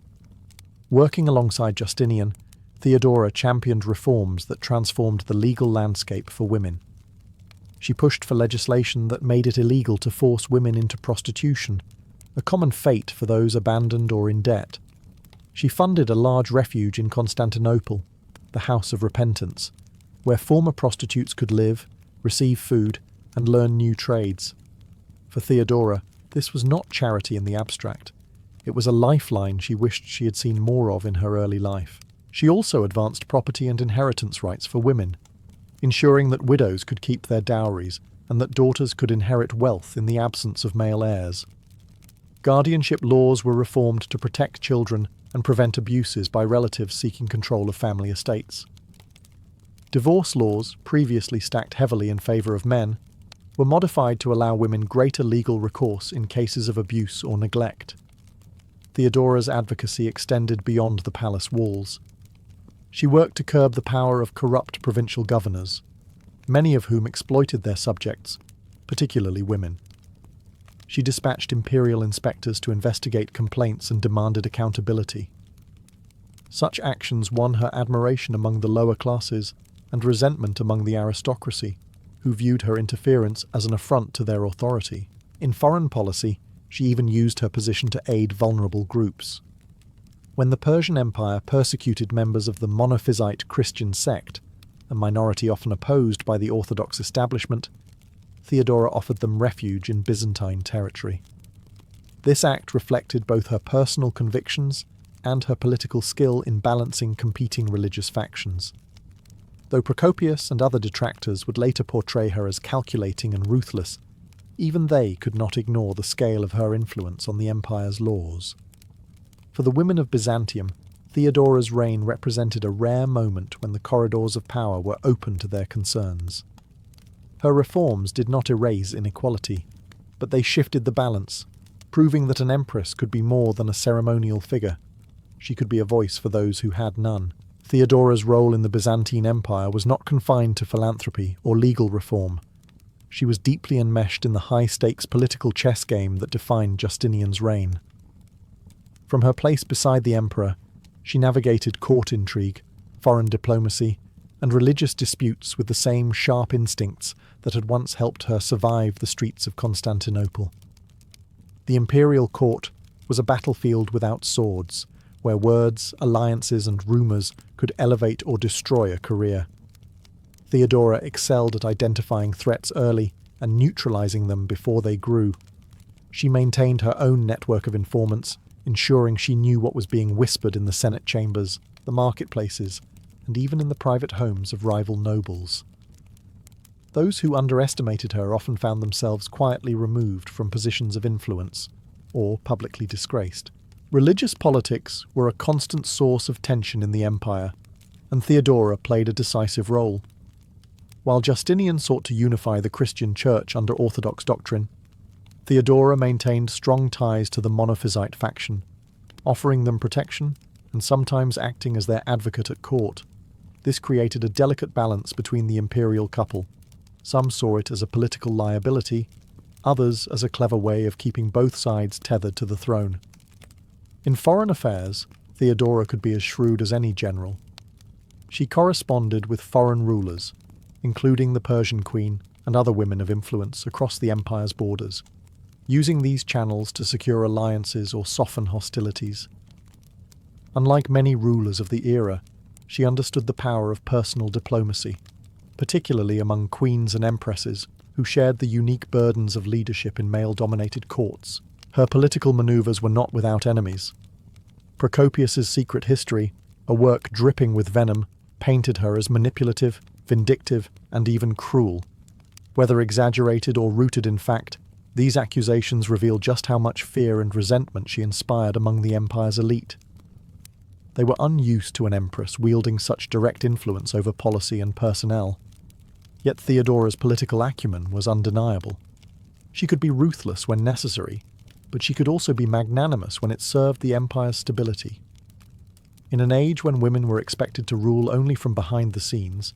Working alongside Justinian, Theodora championed reforms that transformed the legal landscape for women. She pushed for legislation that made it illegal to force women into prostitution, a common fate for those abandoned or in debt. She funded a large refuge in Constantinople, the House of Repentance, where former prostitutes could live, receive food, and learn new trades. For Theodora, this was not charity in the abstract. It was a lifeline she wished she had seen more of in her early life. She also advanced property and inheritance rights for women, ensuring that widows could keep their dowries and that daughters could inherit wealth in the absence of male heirs. Guardianship laws were reformed to protect children and prevent abuses by relatives seeking control of family estates. Divorce laws, previously stacked heavily in favour of men, were modified to allow women greater legal recourse in cases of abuse or neglect. Theodora's advocacy extended beyond the palace walls. She worked to curb the power of corrupt provincial governors, many of whom exploited their subjects, particularly women. She dispatched imperial inspectors to investigate complaints and demanded accountability. Such actions won her admiration among the lower classes and resentment among the aristocracy, who viewed her interference as an affront to their authority. In foreign policy, she even used her position to aid vulnerable groups. When the Persian Empire persecuted members of the Monophysite Christian sect, a minority often opposed by the Orthodox establishment, Theodora offered them refuge in Byzantine territory. This act reflected both her personal convictions and her political skill in balancing competing religious factions. Though Procopius and other detractors would later portray her as calculating and ruthless, even they could not ignore the scale of her influence on the empire's laws. For the women of Byzantium, Theodora's reign represented a rare moment when the corridors of power were open to their concerns. Her reforms did not erase inequality, but they shifted the balance, proving that an empress could be more than a ceremonial figure. She could be a voice for those who had none. Theodora's role in the Byzantine Empire was not confined to philanthropy or legal reform. She was deeply enmeshed in the high-stakes political chess game that defined Justinian's reign. From her place beside the emperor, she navigated court intrigue, foreign diplomacy, and religious disputes with the same sharp instincts that had once helped her survive the streets of Constantinople. The imperial court was a battlefield without swords, where words, alliances, and rumours could elevate or destroy a career. Theodora excelled at identifying threats early and neutralising them before they grew. She maintained her own network of informants, ensuring she knew what was being whispered in the Senate chambers, the marketplaces, and even in the private homes of rival nobles. Those who underestimated her often found themselves quietly removed from positions of influence, or publicly disgraced. Religious politics were a constant source of tension in the empire, and Theodora played a decisive role. While Justinian sought to unify the Christian Church under Orthodox doctrine, Theodora maintained strong ties to the Monophysite faction, offering them protection and sometimes acting as their advocate at court. This created a delicate balance between the imperial couple. Some saw it as a political liability, others as a clever way of keeping both sides tethered to the throne. In foreign affairs, Theodora could be as shrewd as any general. She corresponded with foreign rulers, including the Persian queen and other women of influence across the empire's borders, using these channels to secure alliances or soften hostilities. Unlike many rulers of the era, she understood the power of personal diplomacy, particularly among queens and empresses who shared the unique burdens of leadership in male-dominated courts. Her political maneuvers were not without enemies. Procopius's Secret History, a work dripping with venom, painted her as manipulative, vindictive, and even cruel. Whether exaggerated or rooted in fact, these accusations reveal just how much fear and resentment she inspired among the empire's elite. They were unused to an empress wielding such direct influence over policy and personnel. Yet Theodora's political acumen was undeniable. She could be ruthless when necessary, but she could also be magnanimous when it served the empire's stability. In an age when women were expected to rule only from behind the scenes,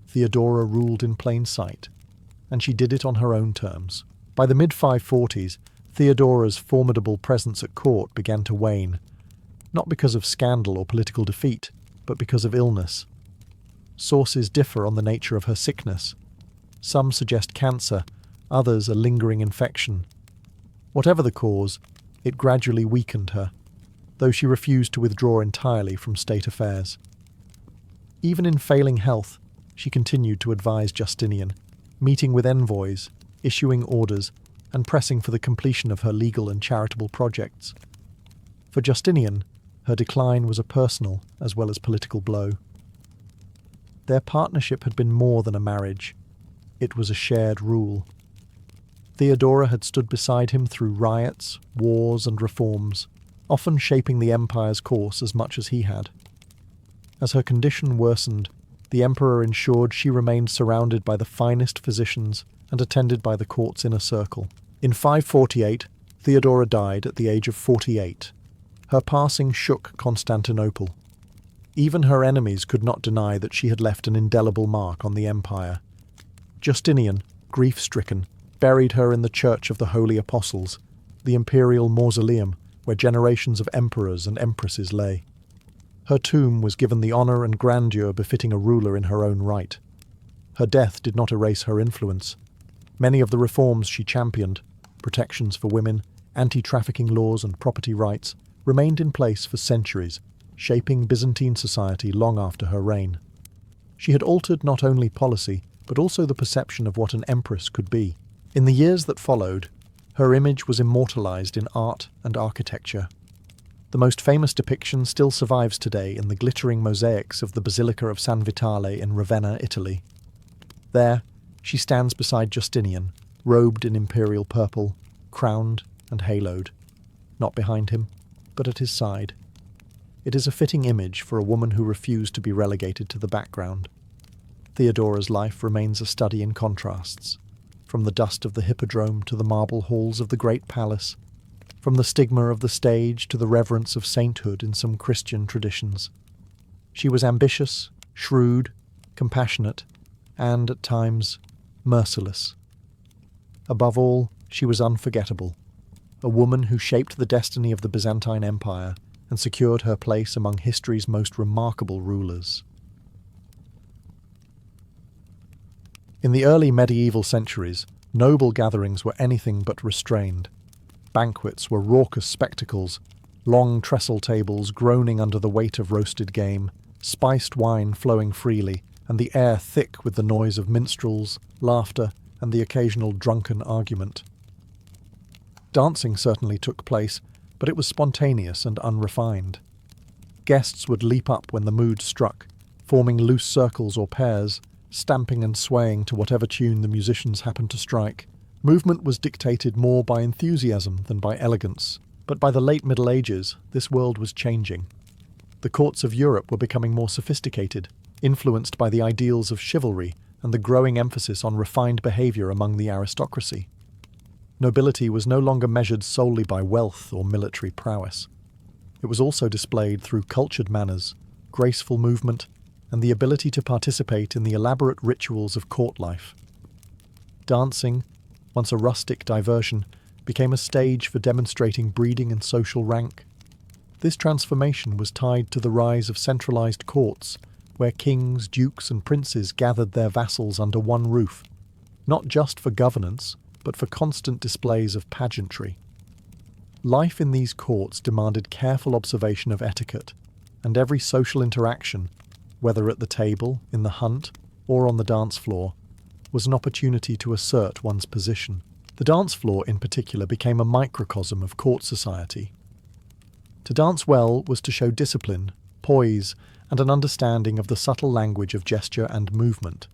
Theodora ruled in plain sight, and she did it on her own terms. By the mid-540s, Theodora's formidable presence at court began to wane, not because of scandal or political defeat, but because of illness. Sources differ on the nature of her sickness. Some suggest cancer, others a lingering infection. Whatever the cause, it gradually weakened her, though she refused to withdraw entirely from state affairs. Even in failing health, she continued to advise Justinian, meeting with envoys, issuing orders, and pressing for the completion of her legal and charitable projects. For Justinian, her decline was a personal as well as political blow. Their partnership had been more than a marriage. It was a shared rule. Theodora had stood beside him through riots, wars, and reforms, often shaping the empire's course as much as he had. As her condition worsened, the emperor ensured she remained surrounded by the finest physicians and attended by the court's inner circle. In 548, Theodora died at the age of 48. Her passing shook Constantinople. Even her enemies could not deny that she had left an indelible mark on the empire. Justinian, grief-stricken, buried her in the Church of the Holy Apostles, the imperial mausoleum where generations of emperors and empresses lay. Her tomb was given the honour and grandeur befitting a ruler in her own right. Her death did not erase her influence. Many of the reforms she championed, protections for women, anti-trafficking laws and property rights, remained in place for centuries, shaping Byzantine society long after her reign. She had altered not only policy, but also the perception of what an empress could be. In the years that followed, her image was immortalized in art and architecture. The most famous depiction still survives today in the glittering mosaics of the Basilica of San Vitale in Ravenna, Italy. There, she stands beside Justinian, robed in imperial purple, crowned and haloed, not behind him, but at his side. It is a fitting image for a woman who refused to be relegated to the background. Theodora's life remains a study in contrasts, from the dust of the hippodrome to the marble halls of the great palace, from the stigma of the stage to the reverence of sainthood in some Christian traditions. She was ambitious, shrewd, compassionate, and, at times, merciless. Above all, she was unforgettable, a woman who shaped the destiny of the Byzantine Empire and secured her place among history's most remarkable rulers. In the early medieval centuries, noble gatherings were anything but restrained. Banquets were raucous spectacles, long trestle tables groaning under the weight of roasted game, spiced wine flowing freely, and the air thick with the noise of minstrels, laughter, and the occasional drunken argument. Dancing certainly took place, but it was spontaneous and unrefined. Guests would leap up when the mood struck, forming loose circles or pairs, stamping and swaying to whatever tune the musicians happened to strike. Movement was dictated more by enthusiasm than by elegance, but by the late Middle Ages, this world was changing. The courts of Europe were becoming more sophisticated, influenced by the ideals of chivalry and the growing emphasis on refined behaviour among the aristocracy. Nobility was no longer measured solely by wealth or military prowess. It was also displayed through cultured manners, graceful movement, and the ability to participate in the elaborate rituals of court life. Dancing, once a rustic diversion, became a stage for demonstrating breeding and social rank. This transformation was tied to the rise of centralised courts, where kings, dukes and princes gathered their vassals under one roof, not just for governance, but for constant displays of pageantry. Life in these courts demanded careful observation of etiquette, and every social interaction, whether at the table, in the hunt, or on the dance floor, was an opportunity to assert one's position. The dance floor, in particular, became a microcosm of court society. To dance well was to show discipline, poise, and an understanding of the subtle language of gesture and movement.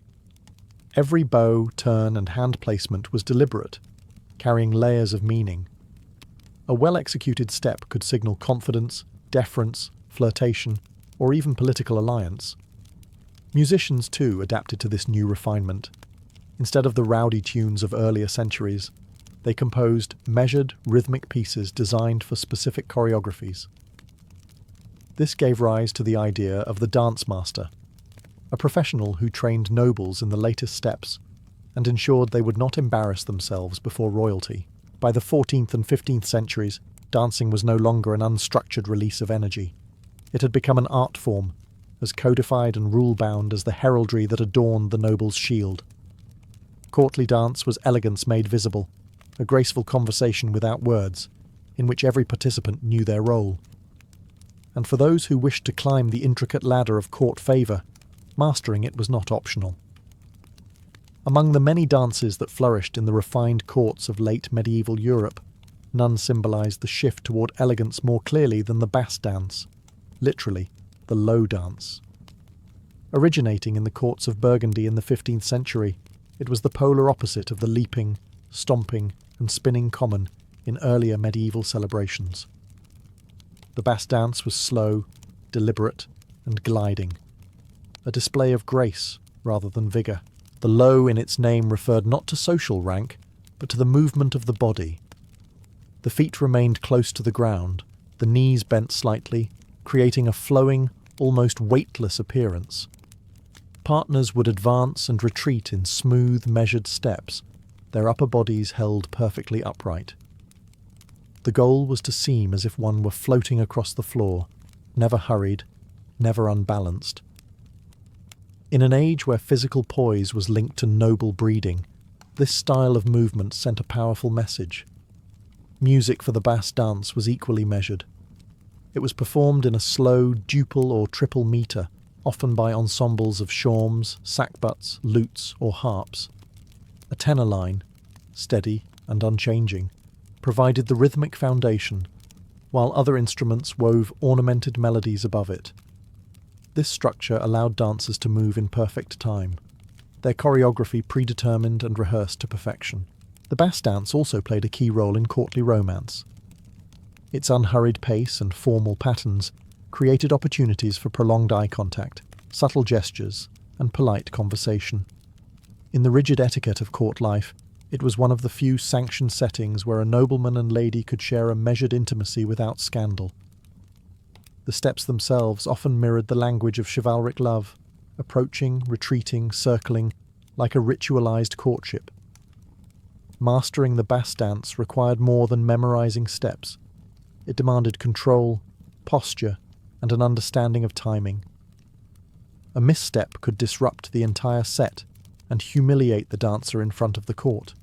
Every bow, turn, and hand placement was deliberate, carrying layers of meaning. A well-executed step could signal confidence, deference, flirtation, or even political alliance. Musicians, too, adapted to this new refinement. Instead of the rowdy tunes of earlier centuries, they composed measured, rhythmic pieces designed for specific choreographies. This gave rise to the idea of the dance master, a professional who trained nobles in the latest steps and ensured they would not embarrass themselves before royalty. By the 14th and 15th centuries, dancing was no longer an unstructured release of energy. It had become an art form, as codified and rule-bound as the heraldry that adorned the noble's shield. Courtly dance was elegance made visible, a graceful conversation without words, in which every participant knew their role. And for those who wished to climb the intricate ladder of court favour, mastering it was not optional. Among the many dances that flourished in the refined courts of late medieval Europe, none symbolised the shift toward elegance more clearly than the bass dance, literally, the low dance. Originating in the courts of Burgundy in the 15th century, it was the polar opposite of the leaping, stomping, and spinning common in earlier medieval celebrations. The bass dance was slow, deliberate, and gliding, a display of grace rather than vigour. The low in its name referred not to social rank, but to the movement of the body. The feet remained close to the ground, the knees bent slightly, creating a flowing, almost weightless appearance. Partners would advance and retreat in smooth, measured steps, their upper bodies held perfectly upright. The goal was to seem as if one were floating across the floor, never hurried, never unbalanced. In an age where physical poise was linked to noble breeding, this style of movement sent a powerful message. Music for the bass dance was equally measured. It was performed in a slow duple or triple metre, often by ensembles of shawms, sackbuts, lutes, or harps. A tenor line, steady and unchanging, provided the rhythmic foundation, while other instruments wove ornamented melodies above it. This structure allowed dancers to move in perfect time, their choreography predetermined and rehearsed to perfection. The bass dance also played a key role in courtly romance. Its unhurried pace and formal patterns created opportunities for prolonged eye contact, subtle gestures, and polite conversation. In the rigid etiquette of court life, it was one of the few sanctioned settings where a nobleman and lady could share a measured intimacy without scandal. The steps themselves often mirrored the language of chivalric love, approaching, retreating, circling, like a ritualized courtship. Mastering the bass dance required more than memorizing steps. It demanded control, posture, and an understanding of timing. A misstep could disrupt the entire set and humiliate the dancer in front of the court.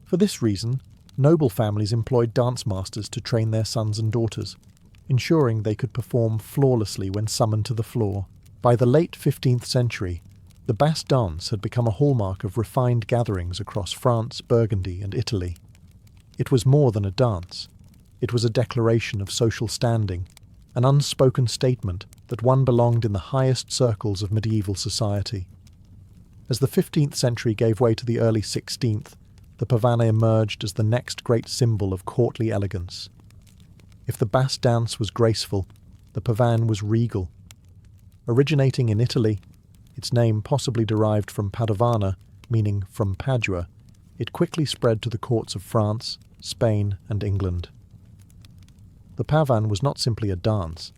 For this reason, noble families employed dance masters to train their sons and daughters, ensuring they could perform flawlessly when summoned to the floor. By the late 15th century, the bass dance had become a hallmark of refined gatherings across France, Burgundy, and Italy. It was more than a dance. It was a declaration of social standing, an unspoken statement that one belonged in the highest circles of medieval society. As the 15th century gave way to the early 16th, the pavane emerged as the next great symbol of courtly elegance. If the bass dance was graceful, the pavane was regal. Originating in Italy, its name possibly derived from Padovana, meaning from Padua, it quickly spread to the courts of France, Spain, and England. The pavan was not simply a dance.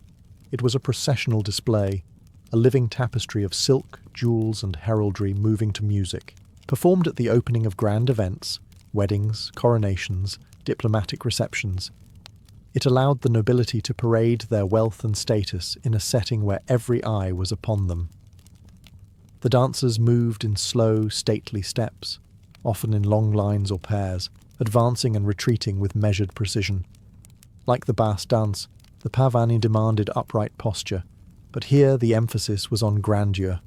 It was a processional display, a living tapestry of silk, jewels, and heraldry moving to music. Performed at the opening of grand events, weddings, coronations, diplomatic receptions, it allowed the nobility to parade their wealth and status in a setting where every eye was upon them. The dancers moved in slow, stately steps, often in long lines or pairs, advancing and retreating with measured precision. Like the bass dance, the pavane demanded upright posture, but here the emphasis was on grandeur.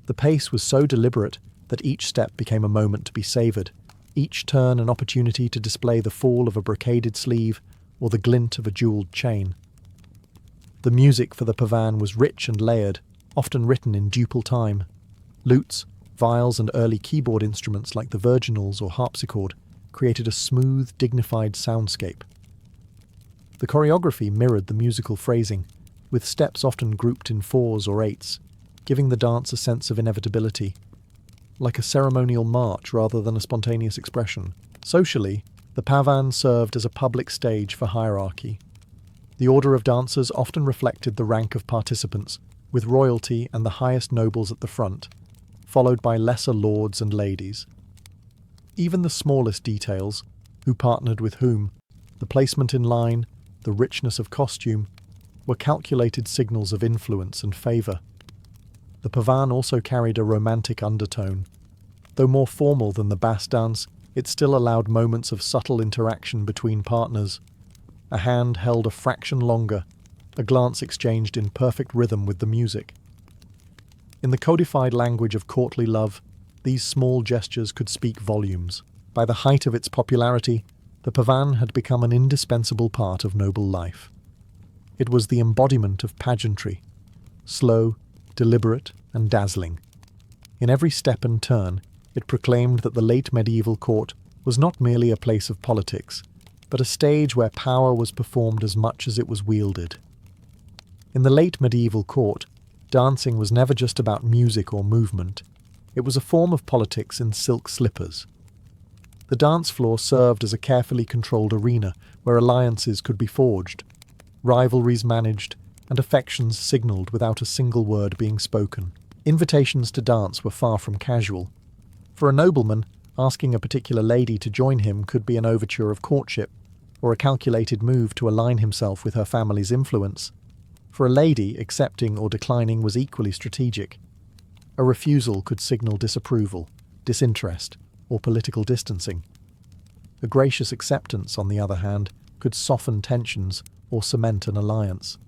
The pace was so deliberate that each step became a moment to be savoured, each turn an opportunity to display the fall of a brocaded sleeve or the glint of a jewelled chain. The music for the pavane was rich and layered, often written in duple time. Lutes, viols, and early keyboard instruments like the virginals or harpsichord created a smooth, dignified soundscape. The choreography mirrored the musical phrasing, with steps often grouped in 4s or 8s, giving the dance a sense of inevitability, like a ceremonial march rather than a spontaneous expression. Socially, the pavane served as a public stage for hierarchy. The order of dancers often reflected the rank of participants, with royalty and the highest nobles at the front, followed by lesser lords and ladies. Even the smallest details, who partnered with whom, the placement in line, the richness of costume, were calculated signals of influence and favour. The pavane also carried a romantic undertone. Though more formal than the bass dance, it still allowed moments of subtle interaction between partners. A hand held a fraction longer, a glance exchanged in perfect rhythm with the music. In the codified language of courtly love, these small gestures could speak volumes. By the height of its popularity, the pavane had become an indispensable part of noble life. It was the embodiment of pageantry, slow, deliberate, and dazzling. In every step and turn, it proclaimed that the late medieval court was not merely a place of politics, but a stage where power was performed as much as it was wielded. In the late medieval court, dancing was never just about music or movement. It was a form of politics in silk slippers. The dance floor served as a carefully controlled arena where alliances could be forged, rivalries managed, and affections signalled without a single word being spoken. Invitations to dance were far from casual. For a nobleman, asking a particular lady to join him could be an overture of courtship, or a calculated move to align himself with her family's influence. For a lady, accepting or declining was equally strategic. A refusal could signal disapproval, disinterest, or political distancing. A gracious acceptance, on the other hand, could soften tensions or cement an alliance.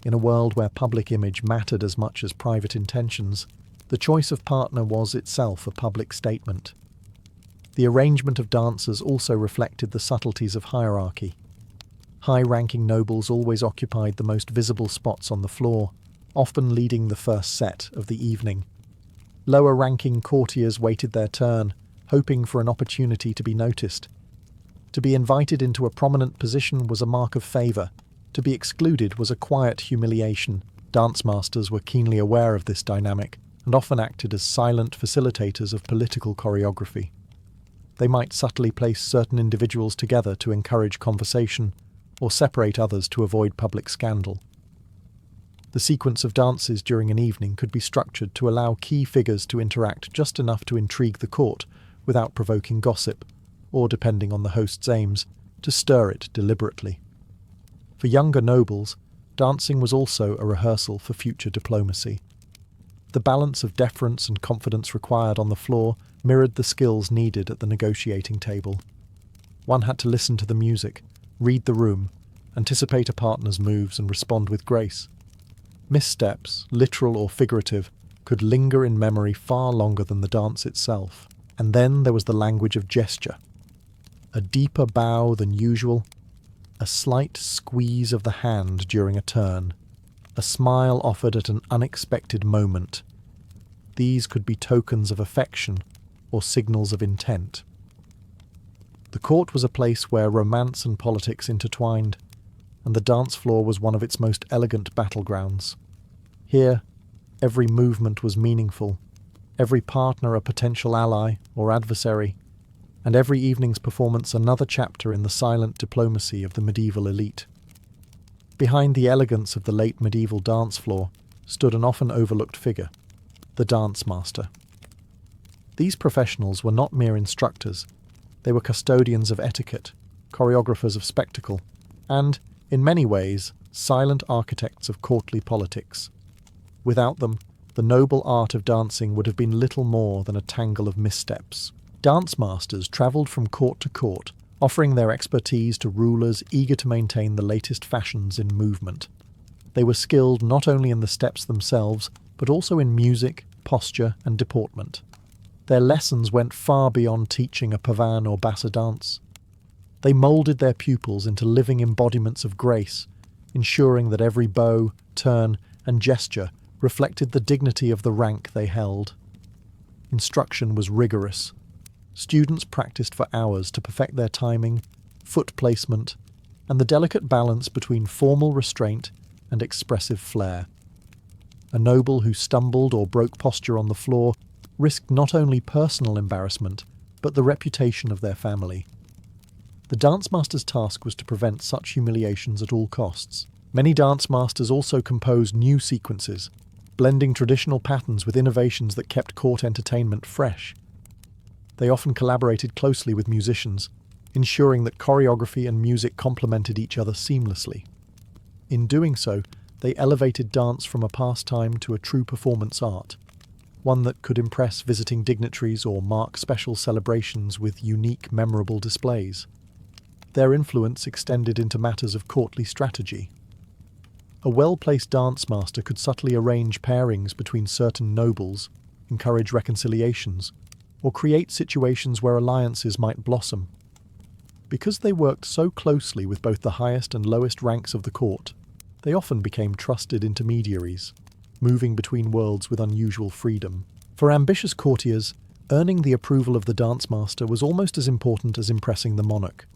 In a world where public image mattered as much as private intentions, the choice of partner was itself a public statement. The arrangement of dancers also reflected the subtleties of hierarchy. High-ranking nobles always occupied the most visible spots on the floor, often leading the first set of the evening. Lower-ranking courtiers waited their turn, hoping for an opportunity to be noticed. To be invited into a prominent position was a mark of favour. To be excluded was a quiet humiliation. Dance masters were keenly aware of this dynamic and often acted as silent facilitators of political choreography. They might subtly place certain individuals together to encourage conversation or separate others to avoid public scandal. The sequence of dances during an evening could be structured to allow key figures to interact just enough to intrigue the court without provoking gossip, or, depending on the host's aims, to stir it deliberately. For younger nobles, dancing was also a rehearsal for future diplomacy. The balance of deference and confidence required on the floor mirrored the skills needed at the negotiating table. One had to listen to the music, read the room, anticipate a partner's moves and respond with grace. Missteps, literal or figurative, could linger in memory far longer than the dance itself. And then there was the language of gesture. A deeper bow than usual, a slight squeeze of the hand during a turn, a smile offered at an unexpected moment. These could be tokens of affection or signals of intent. The court was a place where romance and politics intertwined, and the dance floor was one of its most elegant battlegrounds. Here, every movement was meaningful, every partner a potential ally or adversary, and every evening's performance another chapter in the silent diplomacy of the medieval elite. Behind the elegance of the late medieval dance floor stood an often overlooked figure, the dance master. These professionals were not mere instructors. They were custodians of etiquette, choreographers of spectacle, and, in many ways, silent architects of courtly politics. Without them, the noble art of dancing would have been little more than a tangle of missteps. Dance masters travelled from court to court, offering their expertise to rulers eager to maintain the latest fashions in movement. They were skilled not only in the steps themselves, but also in music, posture, and deportment. Their lessons went far beyond teaching a pavan or bassa dance. They moulded their pupils into living embodiments of grace, ensuring that every bow, turn, and gesture reflected the dignity of the rank they held. Instruction was rigorous. Students practiced for hours to perfect their timing, foot placement, and the delicate balance between formal restraint and expressive flair. A noble who stumbled or broke posture on the floor risked not only personal embarrassment, but the reputation of their family. The dance master's task was to prevent such humiliations at all costs. Many dance masters also composed new sequences, blending traditional patterns with innovations that kept court entertainment fresh. They often collaborated closely with musicians, ensuring that choreography and music complemented each other seamlessly. In doing so, they elevated dance from a pastime to a true performance art, one that could impress visiting dignitaries or mark special celebrations with unique, memorable displays. Their influence extended into matters of courtly strategy. A well-placed dance master could subtly arrange pairings between certain nobles, encourage reconciliations, or create situations where alliances might blossom. Because they worked so closely with both the highest and lowest ranks of the court, they often became trusted intermediaries, moving between worlds with unusual freedom. For ambitious courtiers, earning the approval of the dance master was almost as important as impressing the monarch.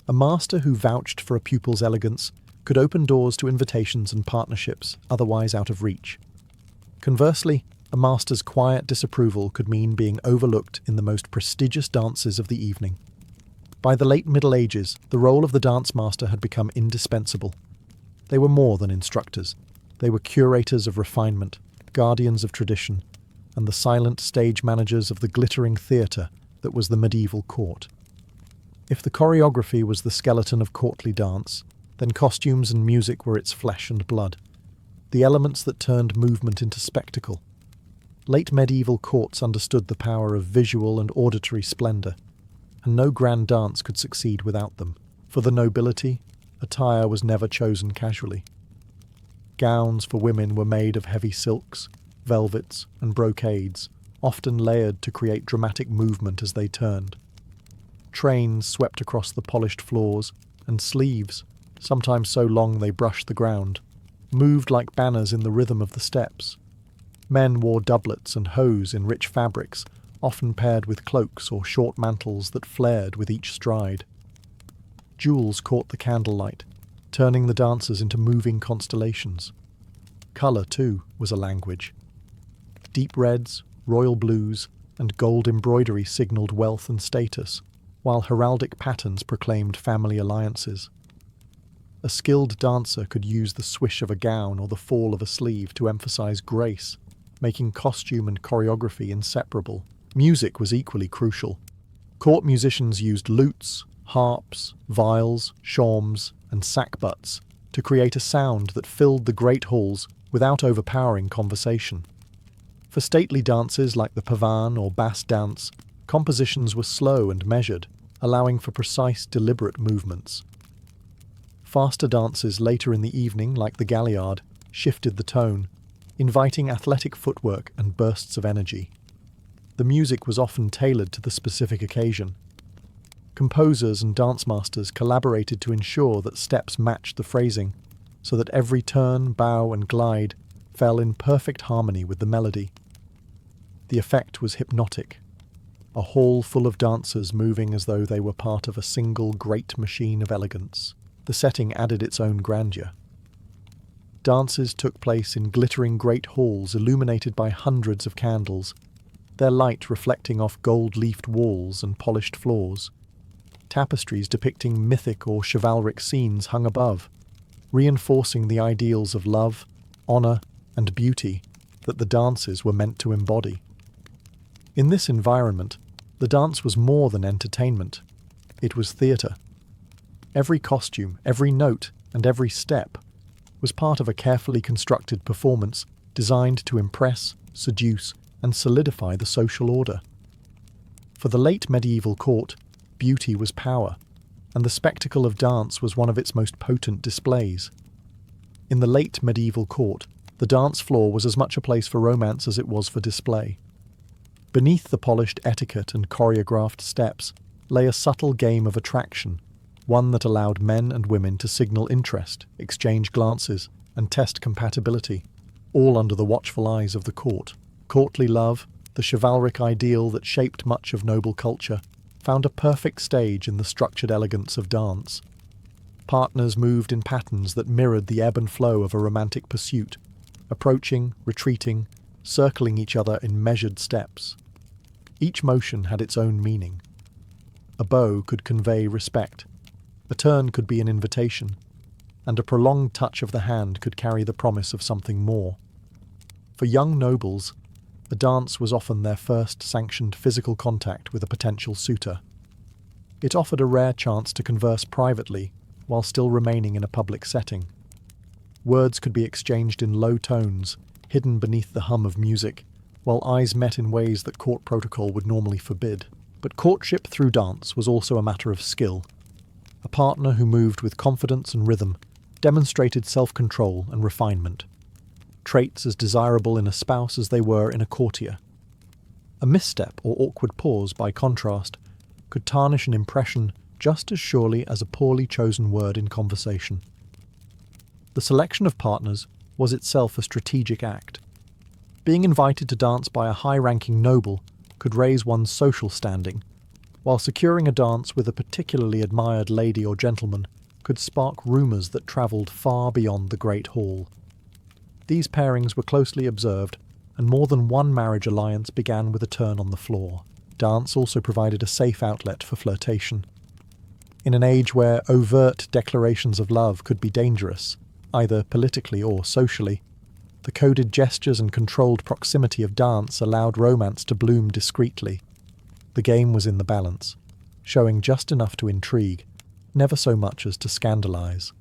A master who vouched for a pupil's elegance could open doors to invitations and partnerships otherwise out of reach. Conversely, a master's quiet disapproval could mean being overlooked in the most prestigious dances of the evening. By the late Middle Ages, the role of the dance master had become indispensable. They were more than instructors. They were curators of refinement, guardians of tradition, and the silent stage managers of the glittering theatre that was the medieval court. If the choreography was the skeleton of courtly dance, then costumes and music were its flesh and blood, the elements that turned movement into spectacle. Late medieval courts understood the power of visual and auditory splendour, and no grand dance could succeed without them. For the nobility, attire was never chosen casually. Gowns for women were made of heavy silks, velvets, and brocades, often layered to create dramatic movement as they turned. Trains swept across the polished floors, and sleeves, sometimes so long they brushed the ground, moved like banners in the rhythm of the steps. Men wore doublets and hose in rich fabrics, often paired with cloaks or short mantles that flared with each stride. Jewels caught the candlelight, turning the dancers into moving constellations. Colour, too, was a language. Deep reds, royal blues, and gold embroidery signalled wealth and status, while heraldic patterns proclaimed family alliances. A skilled dancer could use the swish of a gown or the fall of a sleeve to emphasize grace, making costume and choreography inseparable. Music was equally crucial. Court musicians used lutes, harps, viols, shawms, and sackbuts to create a sound that filled the great halls without overpowering conversation. For stately dances like the pavan or bass dance, compositions were slow and measured, allowing for precise, deliberate movements. Faster dances later in the evening, like the galliard, shifted the tone, inviting athletic footwork and bursts of energy. The music was often tailored to the specific occasion. Composers and dance masters collaborated to ensure that steps matched the phrasing, so that every turn, bow, and glide fell in perfect harmony with the melody. The effect was hypnotic, a hall full of dancers moving as though they were part of a single great machine of elegance. The setting added its own grandeur. Dances took place in glittering great halls illuminated by hundreds of candles, their light reflecting off gold-leafed walls and polished floors. Tapestries depicting mythic or chivalric scenes hung above, reinforcing the ideals of love, honour, and beauty that the dances were meant to embody. In this environment, the dance was more than entertainment. It was theatre. Every costume, every note, and every step was part of a carefully constructed performance designed to impress, seduce, and solidify the social order. For the late medieval court, beauty was power, and the spectacle of dance was one of its most potent displays. In the late medieval court, the dance floor was as much a place for romance as it was for display. Beneath the polished etiquette and choreographed steps lay a subtle game of attraction, one that allowed men and women to signal interest, exchange glances, and test compatibility, all under the watchful eyes of the court. Courtly love, the chivalric ideal that shaped much of noble culture, found a perfect stage in the structured elegance of dance. Partners moved in patterns that mirrored the ebb and flow of a romantic pursuit, approaching, retreating, circling each other in measured steps. Each motion had its own meaning. A bow could convey respect, a turn could be an invitation, and a prolonged touch of the hand could carry the promise of something more. For young nobles, a dance was often their first sanctioned physical contact with a potential suitor. It offered a rare chance to converse privately while still remaining in a public setting. Words could be exchanged in low tones, hidden beneath the hum of music, while eyes met in ways that court protocol would normally forbid. But courtship through dance was also a matter of skill. A partner who moved with confidence and rhythm demonstrated self-control and refinement, traits as desirable in a spouse as they were in a courtier. A misstep or awkward pause, by contrast, could tarnish an impression just as surely as a poorly chosen word in conversation. The selection of partners was itself a strategic act. Being invited to dance by a high-ranking noble could raise one's social standing, while securing a dance with a particularly admired lady or gentleman could spark rumours that travelled far beyond the great hall. These pairings were closely observed, and more than one marriage alliance began with a turn on the floor. Dance also provided a safe outlet for flirtation. In an age where overt declarations of love could be dangerous, either politically or socially, the coded gestures and controlled proximity of dance allowed romance to bloom discreetly. The game was in the balance, showing just enough to intrigue, never so much as to scandalise.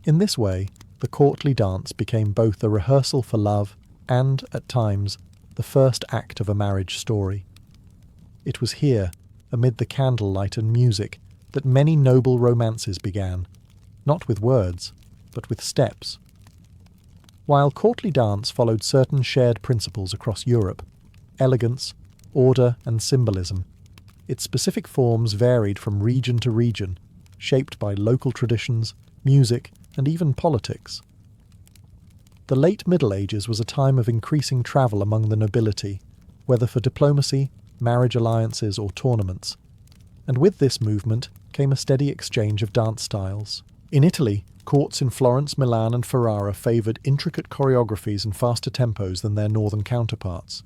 In this way, the courtly dance became both a rehearsal for love and, at times, the first act of a marriage story. It was here, amid the candlelight and music, that many noble romances began, not with words, but with steps. While courtly dance followed certain shared principles across Europe, elegance, order, and symbolism, its specific forms varied from region to region, shaped by local traditions, music, and even politics. The late Middle Ages was a time of increasing travel among the nobility, whether for diplomacy, marriage alliances, or tournaments. And with this movement came a steady exchange of dance styles. In Italy, courts in Florence, Milan, and Ferrara favoured intricate choreographies and faster tempos than their northern counterparts.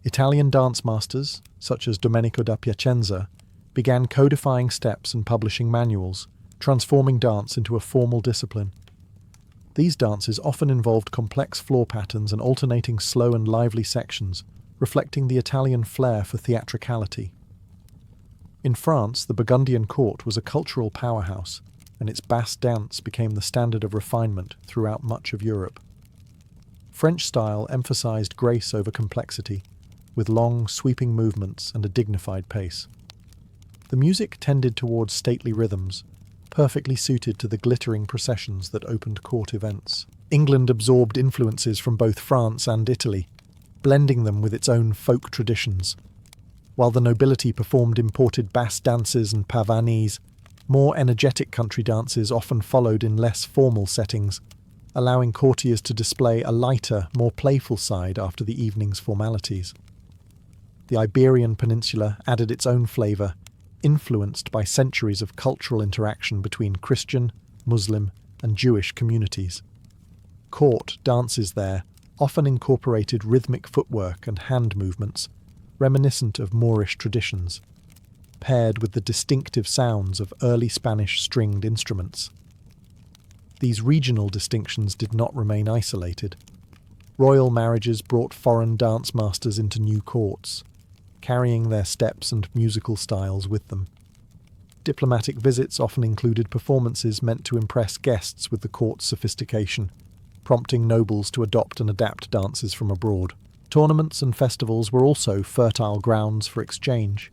Italian dance masters, such as Domenico da Piacenza, began codifying steps and publishing manuals, transforming dance into a formal discipline. These dances often involved complex floor patterns and alternating slow and lively sections, reflecting the Italian flair for theatricality. In France, the Burgundian court was a cultural powerhouse, and its basse dance became the standard of refinement throughout much of Europe. French style emphasized grace over complexity, with long, sweeping movements and a dignified pace. The music tended towards stately rhythms, perfectly suited to the glittering processions that opened court events. England absorbed influences from both France and Italy, blending them with its own folk traditions. While the nobility performed imported basse dances and pavanis, more energetic country dances often followed in less formal settings, allowing courtiers to display a lighter, more playful side after the evening's formalities. The Iberian Peninsula added its own flavour, influenced by centuries of cultural interaction between Christian, Muslim, and Jewish communities. Court dances there often incorporated rhythmic footwork and hand movements, reminiscent of Moorish traditions, paired with the distinctive sounds of early Spanish stringed instruments. These regional distinctions did not remain isolated. Royal marriages brought foreign dance masters into new courts, carrying their steps and musical styles with them. Diplomatic visits often included performances meant to impress guests with the court's sophistication, prompting nobles to adopt and adapt dances from abroad. Tournaments and festivals were also fertile grounds for exchange.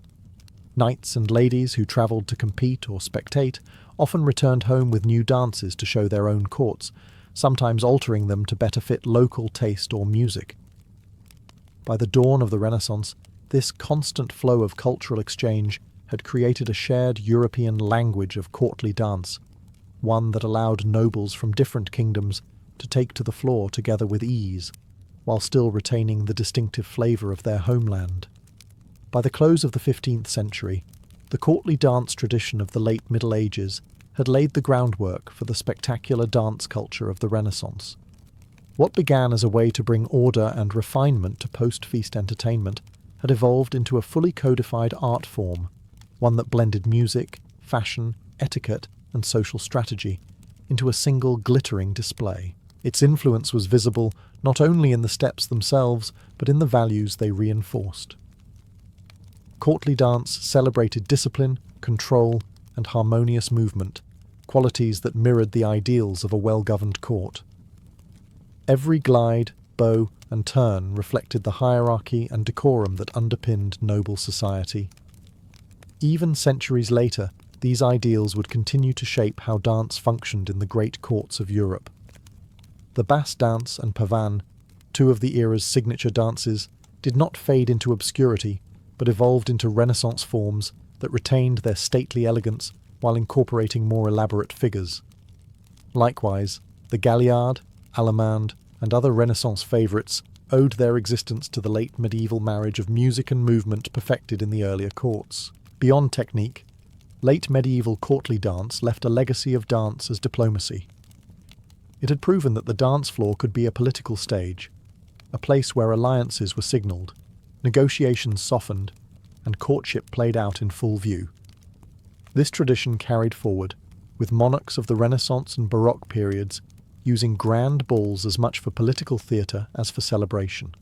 Knights and ladies who travelled to compete or spectate often returned home with new dances to show their own courts, sometimes altering them to better fit local taste or music. By the dawn of the Renaissance, this constant flow of cultural exchange had created a shared European language of courtly dance, one that allowed nobles from different kingdoms to take to the floor together with ease, while still retaining the distinctive flavour of their homeland. By the close of the 15th century, the courtly dance tradition of the late Middle Ages had laid the groundwork for the spectacular dance culture of the Renaissance. What began as a way to bring order and refinement to post-feast entertainment had evolved into a fully codified art form, one that blended music, fashion, etiquette, and social strategy into a single glittering display. Its influence was visible not only in the steps themselves, but in the values they reinforced. Courtly dance celebrated discipline, control, and harmonious movement, qualities that mirrored the ideals of a well-governed court. Every glide, bow, and turn reflected the hierarchy and decorum that underpinned noble society. Even centuries later, these ideals would continue to shape how dance functioned in the great courts of Europe. The basse dance and pavan, two of the era's signature dances, did not fade into obscurity, but evolved into Renaissance forms that retained their stately elegance while incorporating more elaborate figures. Likewise, the galliard, allemande, and other Renaissance favourites owed their existence to the late medieval marriage of music and movement perfected in the earlier courts. Beyond technique, late medieval courtly dance left a legacy of dance as diplomacy. It had proven that the dance floor could be a political stage, a place where alliances were signalled, negotiations softened, and courtship played out in full view. This tradition carried forward, with monarchs of the Renaissance and Baroque periods using grand balls as much for political theatre as for celebration.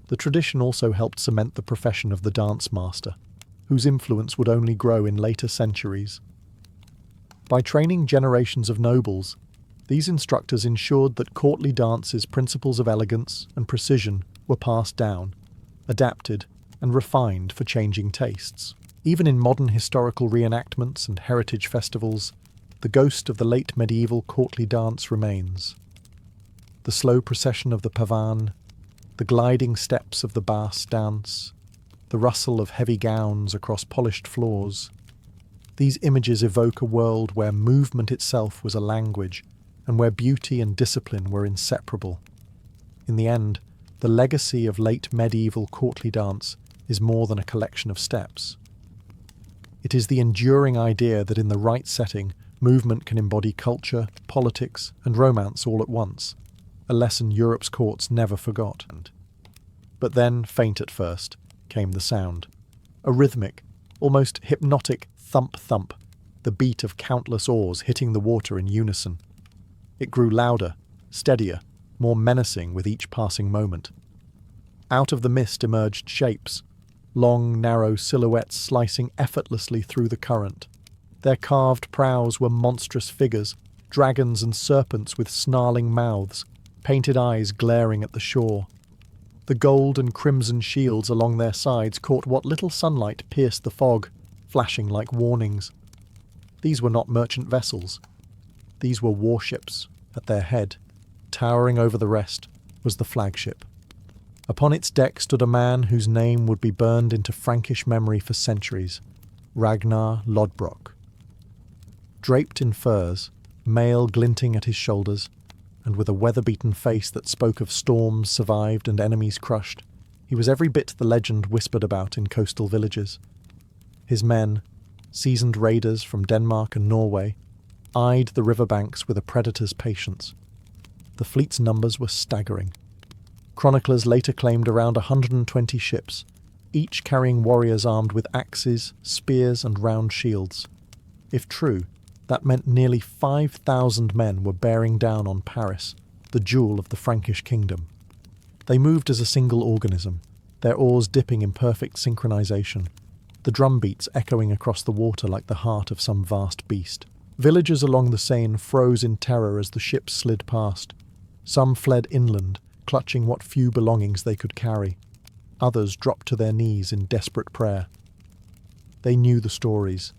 The tradition also helped cement the profession of the dance master, whose influence would only grow in later centuries. By training generations of nobles, these instructors ensured that courtly dance's principles of elegance and precision were passed down, adapted, and refined for changing tastes. Even in modern historical reenactments and heritage festivals, the ghost of the late medieval courtly dance remains. The slow procession of the pavan, the gliding steps of the basse dance, the rustle of heavy gowns across polished floors. These images evoke a world where movement itself was a language, and where beauty and discipline were inseparable. In the end, the legacy of late medieval courtly dance is more than a collection of steps. It is the enduring idea that in the right setting, movement can embody culture, politics, and romance all at once, a lesson Europe's courts never forgot. But then, faint at first, came the sound. A rhythmic, almost hypnotic thump-thump, the beat of countless oars hitting the water in unison. It grew louder, steadier, more menacing with each passing moment. Out of the mist emerged shapes, long, narrow silhouettes slicing effortlessly through the current. Their carved prows were monstrous figures, dragons and serpents with snarling mouths, painted eyes glaring at the shore. The gold and crimson shields along their sides caught what little sunlight pierced the fog, flashing like warnings. These were not merchant vessels. These were warships. At their head, towering over the rest, was the flagship. Upon its deck stood a man whose name would be burned into Frankish memory for centuries, Ragnar Lodbrok. Draped in furs, mail glinting at his shoulders, and with a weather-beaten face that spoke of storms survived and enemies crushed, he was every bit the legend whispered about in coastal villages. His men, seasoned raiders from Denmark and Norway, eyed the riverbanks with a predator's patience. The fleet's numbers were staggering. Chroniclers later claimed around 120 ships, each carrying warriors armed with axes, spears, and round shields. If true, that meant nearly 5,000 men were bearing down on Paris, the jewel of the Frankish kingdom. They moved as a single organism, their oars dipping in perfect synchronization, the drum beats echoing across the water like the heart of some vast beast. Villagers along the Seine froze in terror as the ships slid past. Some fled inland, clutching what few belongings they could carry. Others dropped to their knees in desperate prayer. They knew the stories.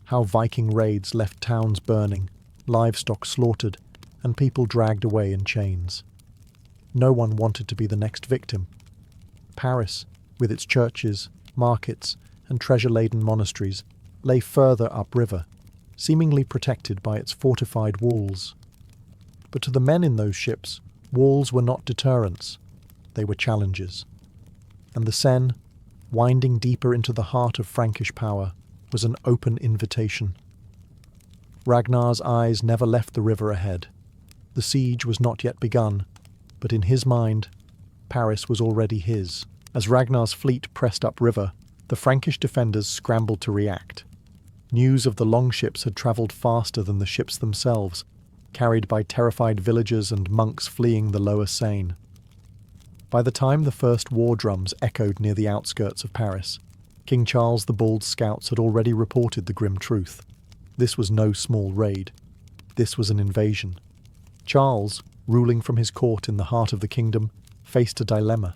How Viking raids left towns burning, livestock slaughtered, and people dragged away in chains. No one wanted to be the next victim. Paris, with its churches, markets, and treasure-laden monasteries, lay further upriver, seemingly protected by its fortified walls. But to the men in those ships, walls were not deterrents, they were challenges. And the Seine, winding deeper into the heart of Frankish power, was an open invitation. Ragnar's eyes never left the river ahead. The siege was not yet begun, but in his mind, Paris was already his. As Ragnar's fleet pressed upriver, the Frankish defenders scrambled to react. News of the longships had travelled faster than the ships themselves, carried by terrified villagers and monks fleeing the lower Seine. By the time the first war drums echoed near the outskirts of Paris, King Charles the Bald's scouts had already reported the grim truth. This was no small raid. This was an invasion. Charles, ruling from his court in the heart of the kingdom, faced a dilemma.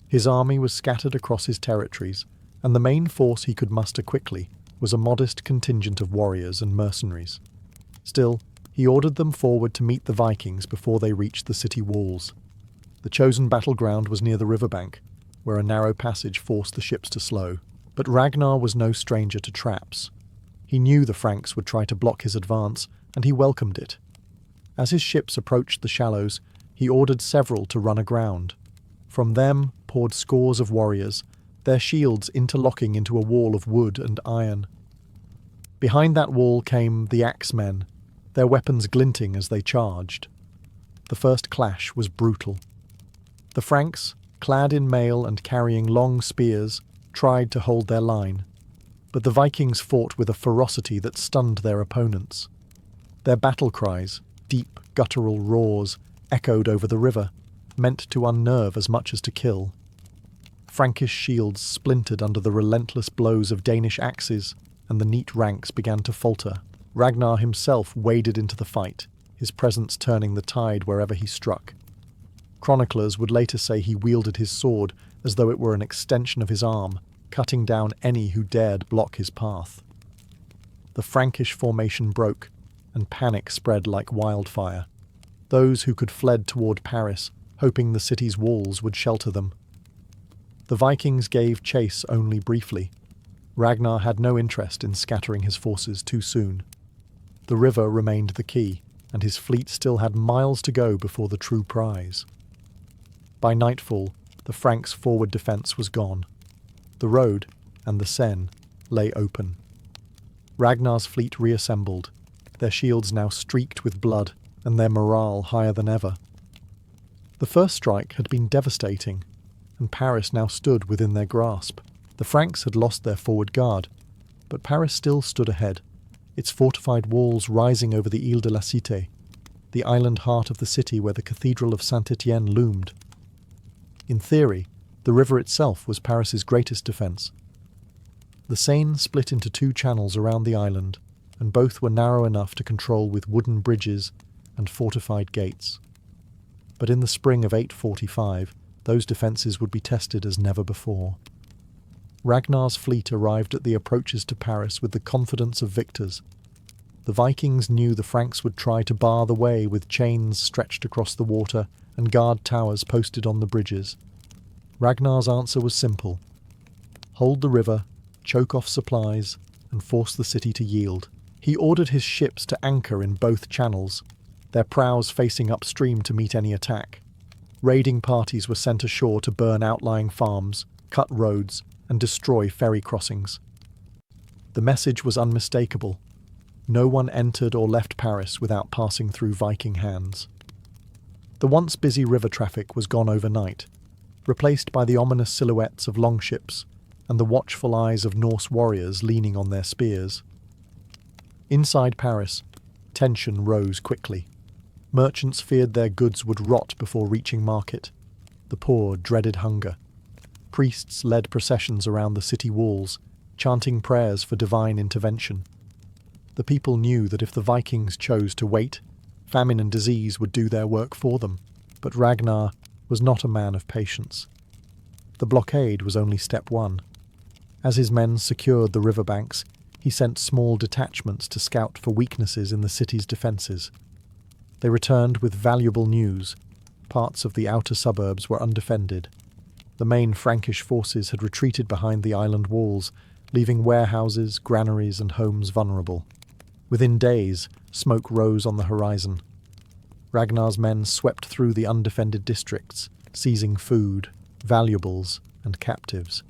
His army was scattered across his territories, and the main force he could muster quickly was a modest contingent of warriors and mercenaries. Still, he ordered them forward to meet the Vikings before they reached the city walls. The chosen battleground was near the riverbank, where a narrow passage forced the ships to slow. But Ragnar was no stranger to traps. He knew the Franks would try to block his advance, and he welcomed it. As his ships approached the shallows, he ordered several to run aground. From them poured scores of warriors, their shields interlocking into a wall of wood and iron. Behind that wall came the axemen, their weapons glinting as they charged. The first clash was brutal. The Franks, clad in mail and carrying long spears, tried to hold their line, but the Vikings fought with a ferocity that stunned their opponents. Their battle cries, deep guttural roars, echoed over the river, meant to unnerve as much as to kill. Frankish shields splintered under the relentless blows of Danish axes, and the neat ranks began to falter. Ragnar himself waded into the fight, his presence turning the tide wherever he struck. Chroniclers would later say he wielded his sword as though it were an extension of his arm, cutting down any who dared block his path. The Frankish formation broke, and panic spread like wildfire. Those who could fled toward Paris, hoping the city's walls would shelter them. The Vikings gave chase only briefly. Ragnar had no interest in scattering his forces too soon. The river remained the key, and his fleet still had miles to go before the true prize. By nightfall, the Franks' forward defence was gone. The road, and the Seine, lay open. Ragnar's fleet reassembled, their shields now streaked with blood, and their morale higher than ever. The first strike had been devastating, and Paris now stood within their grasp. The Franks had lost their forward guard, but Paris still stood ahead, its fortified walls rising over the Ile de la Cité, the island heart of the city where the Cathedral of Saint-Étienne loomed. In theory, the river itself was Paris's greatest defence. The Seine split into two channels around the island, and both were narrow enough to control with wooden bridges and fortified gates. But in the spring of 845, those defences would be tested as never before. Ragnar's fleet arrived at the approaches to Paris with the confidence of victors. The Vikings knew the Franks would try to bar the way with chains stretched across the water and guard towers posted on the bridges. Ragnar's answer was simple: hold the river, choke off supplies, and force the city to yield. He ordered his ships to anchor in both channels, their prows facing upstream to meet any attack. Raiding parties were sent ashore to burn outlying farms, cut roads, and destroy ferry crossings. The message was unmistakable. No one entered or left Paris without passing through Viking hands. The once busy river traffic was gone overnight, replaced by the ominous silhouettes of longships and the watchful eyes of Norse warriors leaning on their spears. Inside Paris, tension rose quickly. Merchants feared their goods would rot before reaching market. The poor dreaded hunger. Priests led processions around the city walls, chanting prayers for divine intervention. The people knew that if the Vikings chose to wait, famine and disease would do their work for them. But Ragnar was not a man of patience. The blockade was only step one. As his men secured the riverbanks, he sent small detachments to scout for weaknesses in the city's defences. They returned with valuable news. Parts of the outer suburbs were undefended. The main Frankish forces had retreated behind the island walls, leaving warehouses, granaries, and homes vulnerable. Within days, smoke rose on the horizon. Ragnar's men swept through the undefended districts, seizing food, valuables, and captives.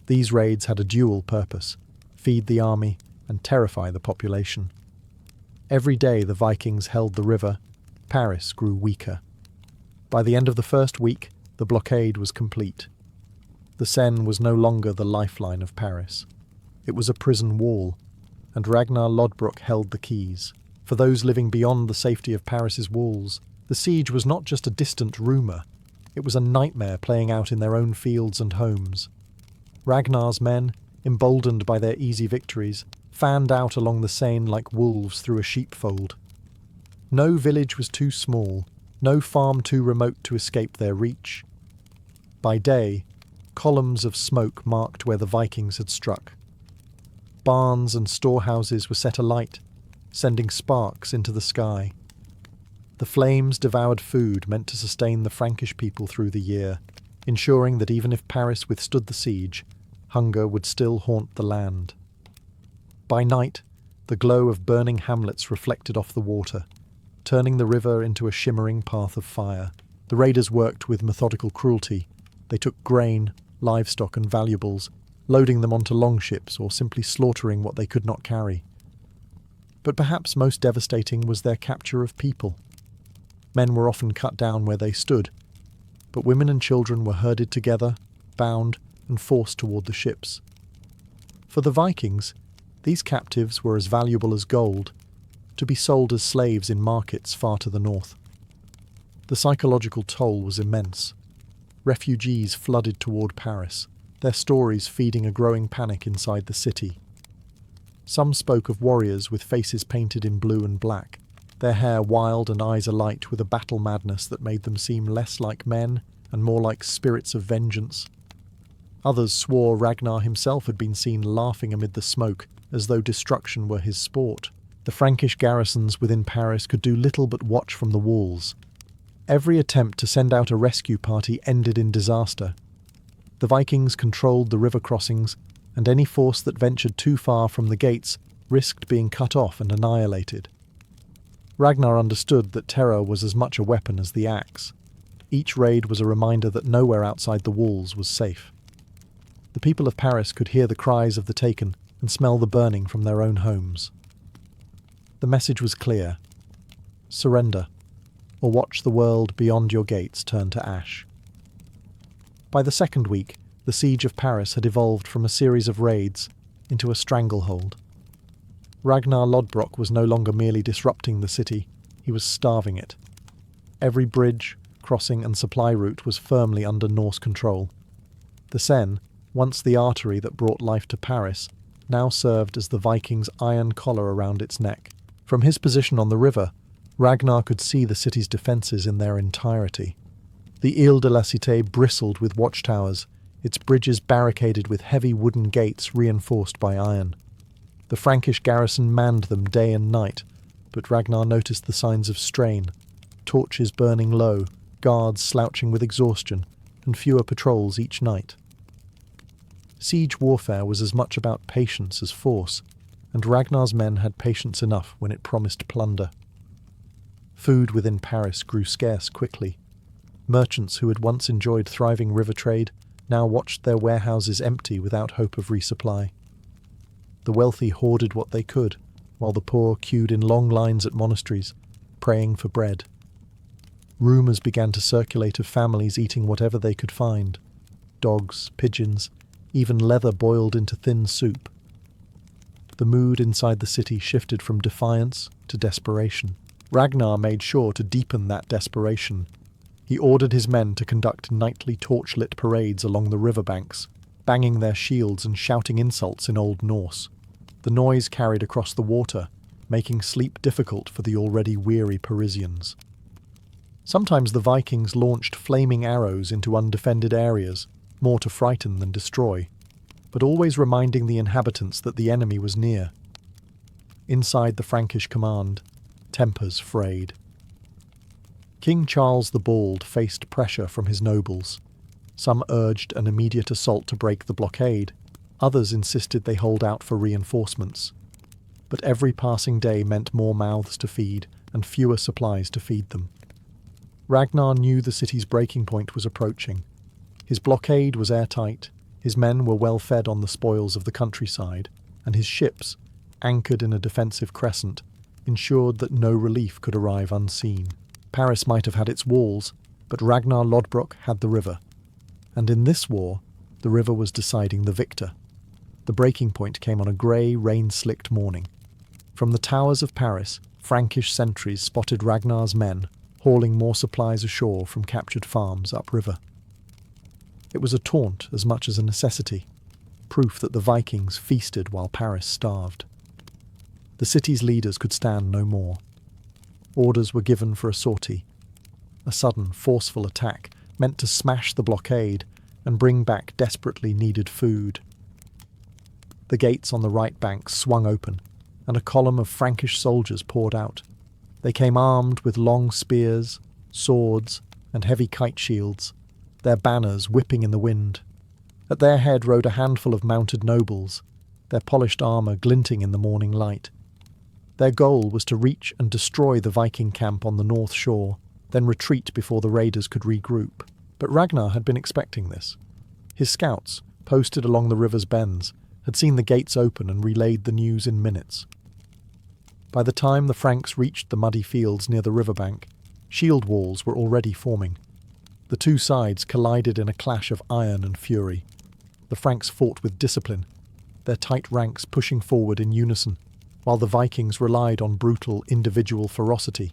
These raids had a dual purpose: feed the army and terrify the population. Every day the Vikings held the river, Paris grew weaker. By the end of the first week, the blockade was complete. The Seine was no longer the lifeline of Paris. It was a prison wall, and Ragnar Lodbrok held the keys. For those living beyond the safety of Paris's walls, the siege was not just a distant rumour, it was a nightmare playing out in their own fields and homes. Ragnar's men, emboldened by their easy victories, fanned out along the Seine like wolves through a sheepfold. No village was too small, no farm too remote to escape their reach. By day, columns of smoke marked where the Vikings had struck. Barns and storehouses were set alight, sending sparks into the sky. The flames devoured food meant to sustain the Frankish people through the year, ensuring that even if Paris withstood the siege, hunger would still haunt the land. By night, the glow of burning hamlets reflected off the water, turning the river into a shimmering path of fire. The raiders worked with methodical cruelty. They took grain, livestock, and valuables, loading them onto longships or simply slaughtering what they could not carry. But perhaps most devastating was their capture of people. Men were often cut down where they stood, but women and children were herded together, bound, and forced toward the ships. For the Vikings, these captives were as valuable as gold, to be sold as slaves in markets far to the north. The psychological toll was immense. Refugees flooded toward Paris, their stories feeding a growing panic inside the city. Some spoke of warriors with faces painted in blue and black, their hair wild and eyes alight with a battle madness that made them seem less like men and more like spirits of vengeance. Others swore Ragnar himself had been seen laughing amid the smoke, as though destruction were his sport. The Frankish garrisons within Paris could do little but watch from the walls. Every attempt to send out a rescue party ended in disaster. The Vikings controlled the river crossings, and any force that ventured too far from the gates risked being cut off and annihilated. Ragnar understood that terror was as much a weapon as the axe. Each raid was a reminder that nowhere outside the walls was safe. The people of Paris could hear the cries of the taken and smell the burning from their own homes. The message was clear: surrender, or watch the world beyond your gates turn to ash. By the second week, the siege of Paris had evolved from a series of raids into a stranglehold. Ragnar Lodbrok was no longer merely disrupting the city, he was starving it. Every bridge, crossing and supply route was firmly under Norse control. The Seine, once the artery that brought life to Paris, now served as the Vikings' iron collar around its neck. From his position on the river, Ragnar could see the city's defences in their entirety. The Ile de la Cité bristled with watchtowers, its bridges barricaded with heavy wooden gates reinforced by iron. The Frankish garrison manned them day and night, but Ragnar noticed the signs of strain: torches burning low, guards slouching with exhaustion, and fewer patrols each night. Siege warfare was as much about patience as force, and Ragnar's men had patience enough when it promised plunder. Food within Paris grew scarce quickly. Merchants who had once enjoyed thriving river trade now watched their warehouses empty without hope of resupply. The wealthy hoarded what they could, while the poor queued in long lines at monasteries, praying for bread. Rumours began to circulate of families eating whatever they could find: dogs, pigeons, even leather boiled into thin soup. The mood inside the city shifted from defiance to desperation. Ragnar made sure to deepen that desperation. He ordered his men to conduct nightly torchlit parades along the riverbanks, banging their shields and shouting insults in Old Norse. The noise carried across the water, making sleep difficult for the already weary Parisians. Sometimes the Vikings launched flaming arrows into undefended areas, more to frighten than destroy, but always reminding the inhabitants that the enemy was near. Inside the Frankish command, tempers frayed. King Charles the Bald faced pressure from his nobles. Some urged an immediate assault to break the blockade, others insisted they hold out for reinforcements. But every passing day meant more mouths to feed and fewer supplies to feed them. Ragnar knew the city's breaking point was approaching. His blockade was airtight, his men were well fed on the spoils of the countryside, and his ships, anchored in a defensive crescent, ensured that no relief could arrive unseen. Paris might have had its walls, but Ragnar Lodbrok had the river. And in this war, the river was deciding the victor. The breaking point came on a grey, rain-slicked morning. From the towers of Paris, Frankish sentries spotted Ragnar's men, hauling more supplies ashore from captured farms upriver. It was a taunt as much as a necessity, proof that the Vikings feasted while Paris starved. The city's leaders could stand no more. Orders were given for a sortie. A sudden, forceful attack meant to smash the blockade and bring back desperately needed food. The gates on the right bank swung open, and a column of Frankish soldiers poured out. They came armed with long spears, swords, and heavy kite shields, their banners whipping in the wind. At their head rode a handful of mounted nobles, their polished armour glinting in the morning light. Their goal was to reach and destroy the Viking camp on the north shore, then retreat before the raiders could regroup. But Ragnar had been expecting this. His scouts, posted along the river's bends, had seen the gates open and relayed the news in minutes. By the time the Franks reached the muddy fields near the riverbank, shield walls were already forming. The two sides collided in a clash of iron and fury. The Franks fought with discipline, their tight ranks pushing forward in unison, while the Vikings relied on brutal individual ferocity,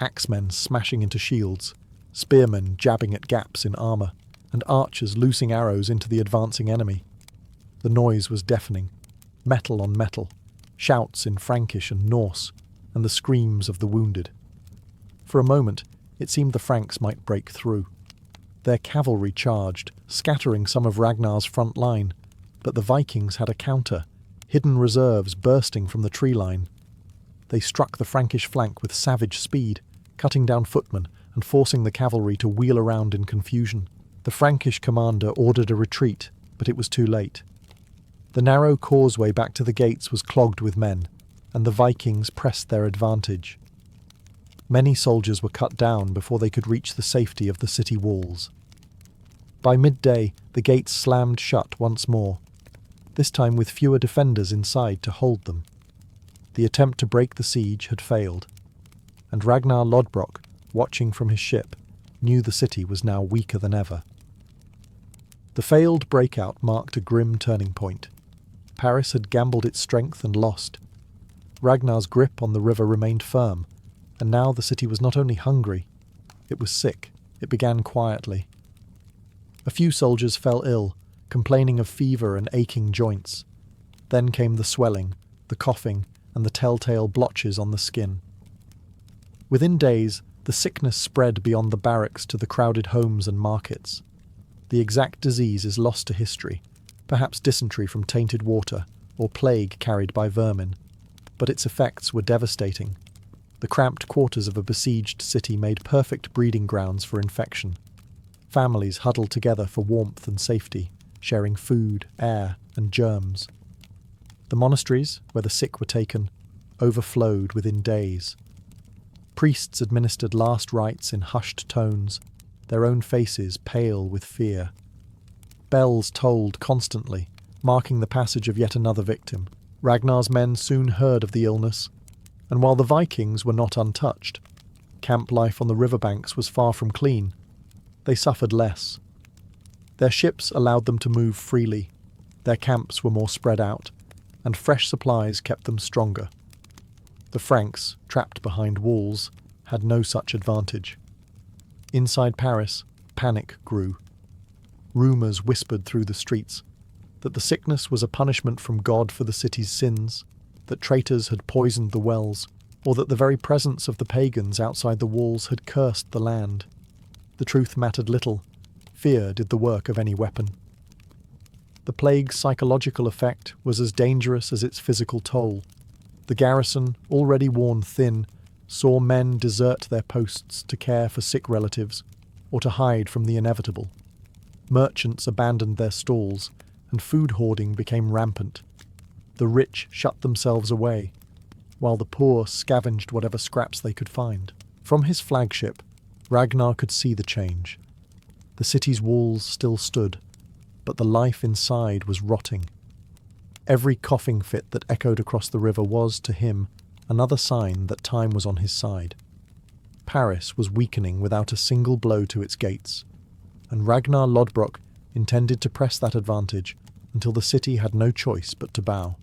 axemen smashing into shields, spearmen jabbing at gaps in armour, and archers loosing arrows into the advancing enemy. The noise was deafening, metal on metal, shouts in Frankish and Norse, and the screams of the wounded. For a moment, it seemed the Franks might break through. Their cavalry charged, scattering some of Ragnar's front line, but the Vikings had a counter, hidden reserves bursting from the tree line. They struck the Frankish flank with savage speed, cutting down footmen and forcing the cavalry to wheel around in confusion. The Frankish commander ordered a retreat, but it was too late. The narrow causeway back to the gates was clogged with men, and the Vikings pressed their advantage. Many soldiers were cut down before they could reach the safety of the city walls. By midday, the gates slammed shut once more, this time with fewer defenders inside to hold them. The attempt to break the siege had failed, and Ragnar Lodbrok, watching from his ship, knew the city was now weaker than ever. The failed breakout marked a grim turning point. Paris had gambled its strength and lost. Ragnar's grip on the river remained firm, and now the city was not only hungry, it was sick. It began quietly. A few soldiers fell ill, complaining of fever and aching joints. Then came the swelling, the coughing, and the telltale blotches on the skin. Within days, the sickness spread beyond the barracks to the crowded homes and markets. The exact disease is lost to history, perhaps dysentery from tainted water, or plague carried by vermin. But its effects were devastating. The cramped quarters of a besieged city made perfect breeding grounds for infection. Families huddled together for warmth and safety, sharing food, air, and germs. The monasteries, where the sick were taken, overflowed within days. Priests administered last rites in hushed tones, their own faces pale with fear. Bells tolled constantly, marking the passage of yet another victim. Ragnar's men soon heard of the illness, and while the Vikings were not untouched, camp life on the riverbanks was far from clean. They suffered less. Their ships allowed them to move freely, their camps were more spread out, and fresh supplies kept them stronger. The Franks, trapped behind walls, had no such advantage. Inside Paris, panic grew. Rumours whispered through the streets that the sickness was a punishment from God for the city's sins, that traitors had poisoned the wells, or that the very presence of the pagans outside the walls had cursed the land. The truth mattered little. Fear did the work of any weapon. The plague's psychological effect was as dangerous as its physical toll. The garrison, already worn thin, saw men desert their posts to care for sick relatives or to hide from the inevitable. Merchants abandoned their stalls, and food hoarding became rampant. The rich shut themselves away, while the poor scavenged whatever scraps they could find. From his flagship, Ragnar could see the change. The city's walls still stood, but the life inside was rotting. Every coughing fit that echoed across the river was, to him, another sign that time was on his side. Paris was weakening without a single blow to its gates, and Ragnar Lodbrok intended to press that advantage until the city had no choice but to bow.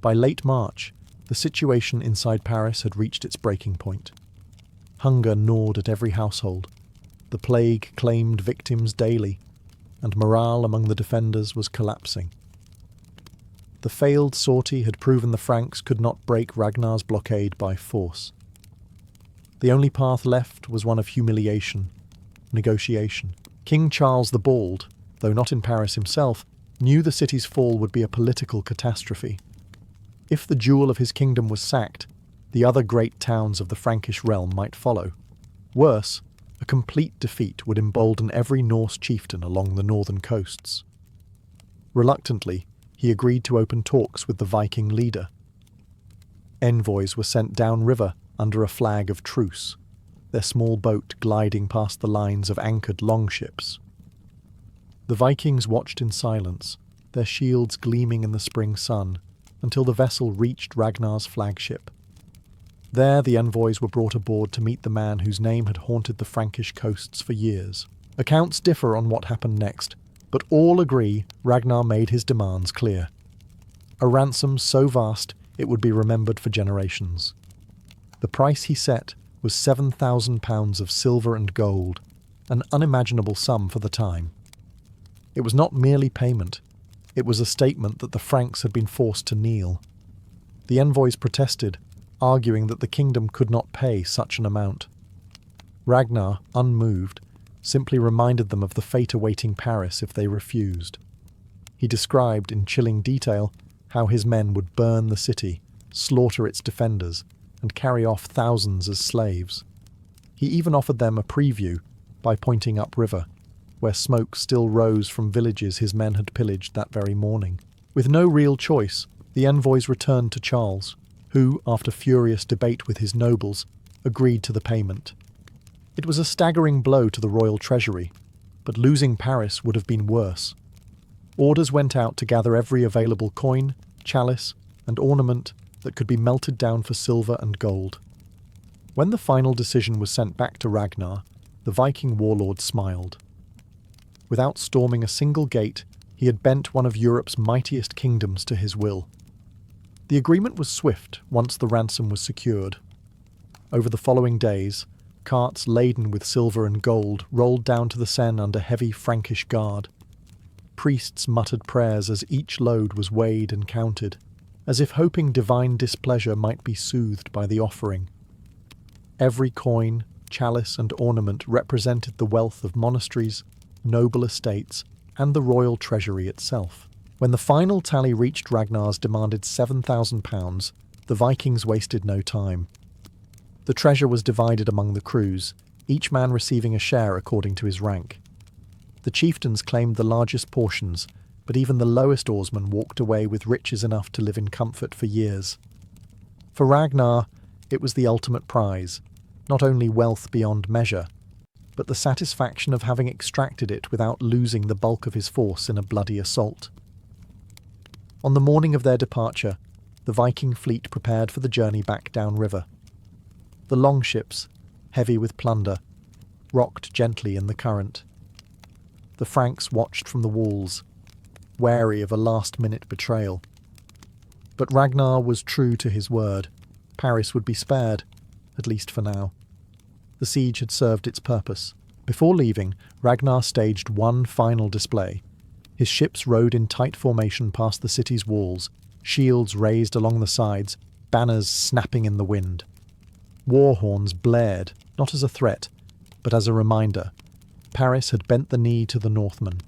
By late March, the situation inside Paris had reached its breaking point. Hunger gnawed at every household. The plague claimed victims daily, and morale among the defenders was collapsing. The failed sortie had proven the Franks could not break Ragnar's blockade by force. The only path left was one of humiliation, negotiation. King Charles the Bald, though not in Paris himself, knew the city's fall would be a political catastrophe. If the jewel of his kingdom was sacked, the other great towns of the Frankish realm might follow. Worse, a complete defeat would embolden every Norse chieftain along the northern coasts. Reluctantly, he agreed to open talks with the Viking leader. Envoys were sent downriver under a flag of truce, their small boat gliding past the lines of anchored longships. The Vikings watched in silence, their shields gleaming in the spring sun, until the vessel reached Ragnar's flagship. There the envoys were brought aboard to meet the man whose name had haunted the Frankish coasts for years. Accounts differ on what happened next, but all agree Ragnar made his demands clear. A ransom so vast it would be remembered for generations. The price he set was 7,000 pounds of silver and gold, an unimaginable sum for the time. It was not merely payment, it was a statement that the Franks had been forced to kneel. The envoys protested, arguing that the kingdom could not pay such an amount. Ragnar, unmoved, simply reminded them of the fate awaiting Paris if they refused. He described in chilling detail how his men would burn the city, slaughter its defenders, and carry off thousands as slaves. He even offered them a preview by pointing upriver, where smoke still rose from villages his men had pillaged that very morning. With no real choice, the envoys returned to Charles, who, after furious debate with his nobles, agreed to the payment. It was a staggering blow to the royal treasury, but losing Paris would have been worse. Orders went out to gather every available coin, chalice, and ornament that could be melted down for silver and gold. When the final decision was sent back to Ragnar, the Viking warlord smiled. Without storming a single gate, he had bent one of Europe's mightiest kingdoms to his will. The agreement was swift once the ransom was secured. Over the following days, carts laden with silver and gold rolled down to the Seine under heavy Frankish guard. Priests muttered prayers as each load was weighed and counted, as if hoping divine displeasure might be soothed by the offering. Every coin, chalice, and ornament represented the wealth of monasteries, noble estates, and the royal treasury itself. When the final tally reached Ragnar's demanded £7,000, the Vikings wasted no time. The treasure was divided among the crews, each man receiving a share according to his rank. The chieftains claimed the largest portions, but even the lowest oarsmen walked away with riches enough to live in comfort for years. For Ragnar, it was the ultimate prize, not only wealth beyond measure, but the satisfaction of having extracted it without losing the bulk of his force in a bloody assault. On the morning of their departure, the Viking fleet prepared for the journey back downriver. The longships, heavy with plunder, rocked gently in the current. The Franks watched from the walls, wary of a last-minute betrayal. But Ragnar was true to his word. Paris would be spared, at least for now. The siege had served its purpose. Before leaving, Ragnar staged one final display. His ships rode in tight formation past the city's walls, shields raised along the sides, banners snapping in the wind. War horns blared, not as a threat, but as a reminder. Paris had bent the knee to the Northmen.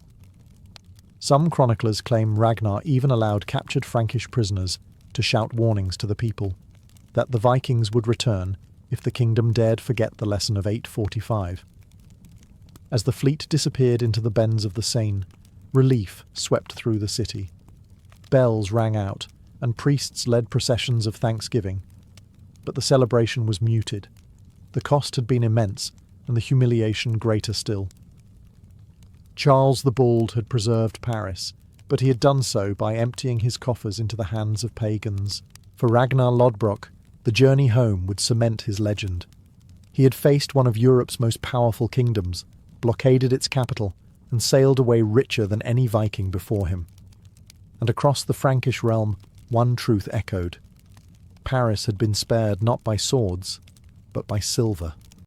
Some chroniclers claim Ragnar even allowed captured Frankish prisoners to shout warnings to the people, that the Vikings would return if the kingdom dared forget the lesson of 845. As the fleet disappeared into the bends of the Seine, relief swept through the city. Bells rang out, and priests led processions of thanksgiving. But the celebration was muted. The cost had been immense, and the humiliation greater still. Charles the Bald had preserved Paris, but he had done so by emptying his coffers into the hands of pagans. For Ragnar Lodbrok, the journey home would cement his legend. He had faced one of Europe's most powerful kingdoms, blockaded its capital, and sailed away richer than any Viking before him. And across the Frankish realm, one truth echoed. Paris had been spared not by swords, but by silver.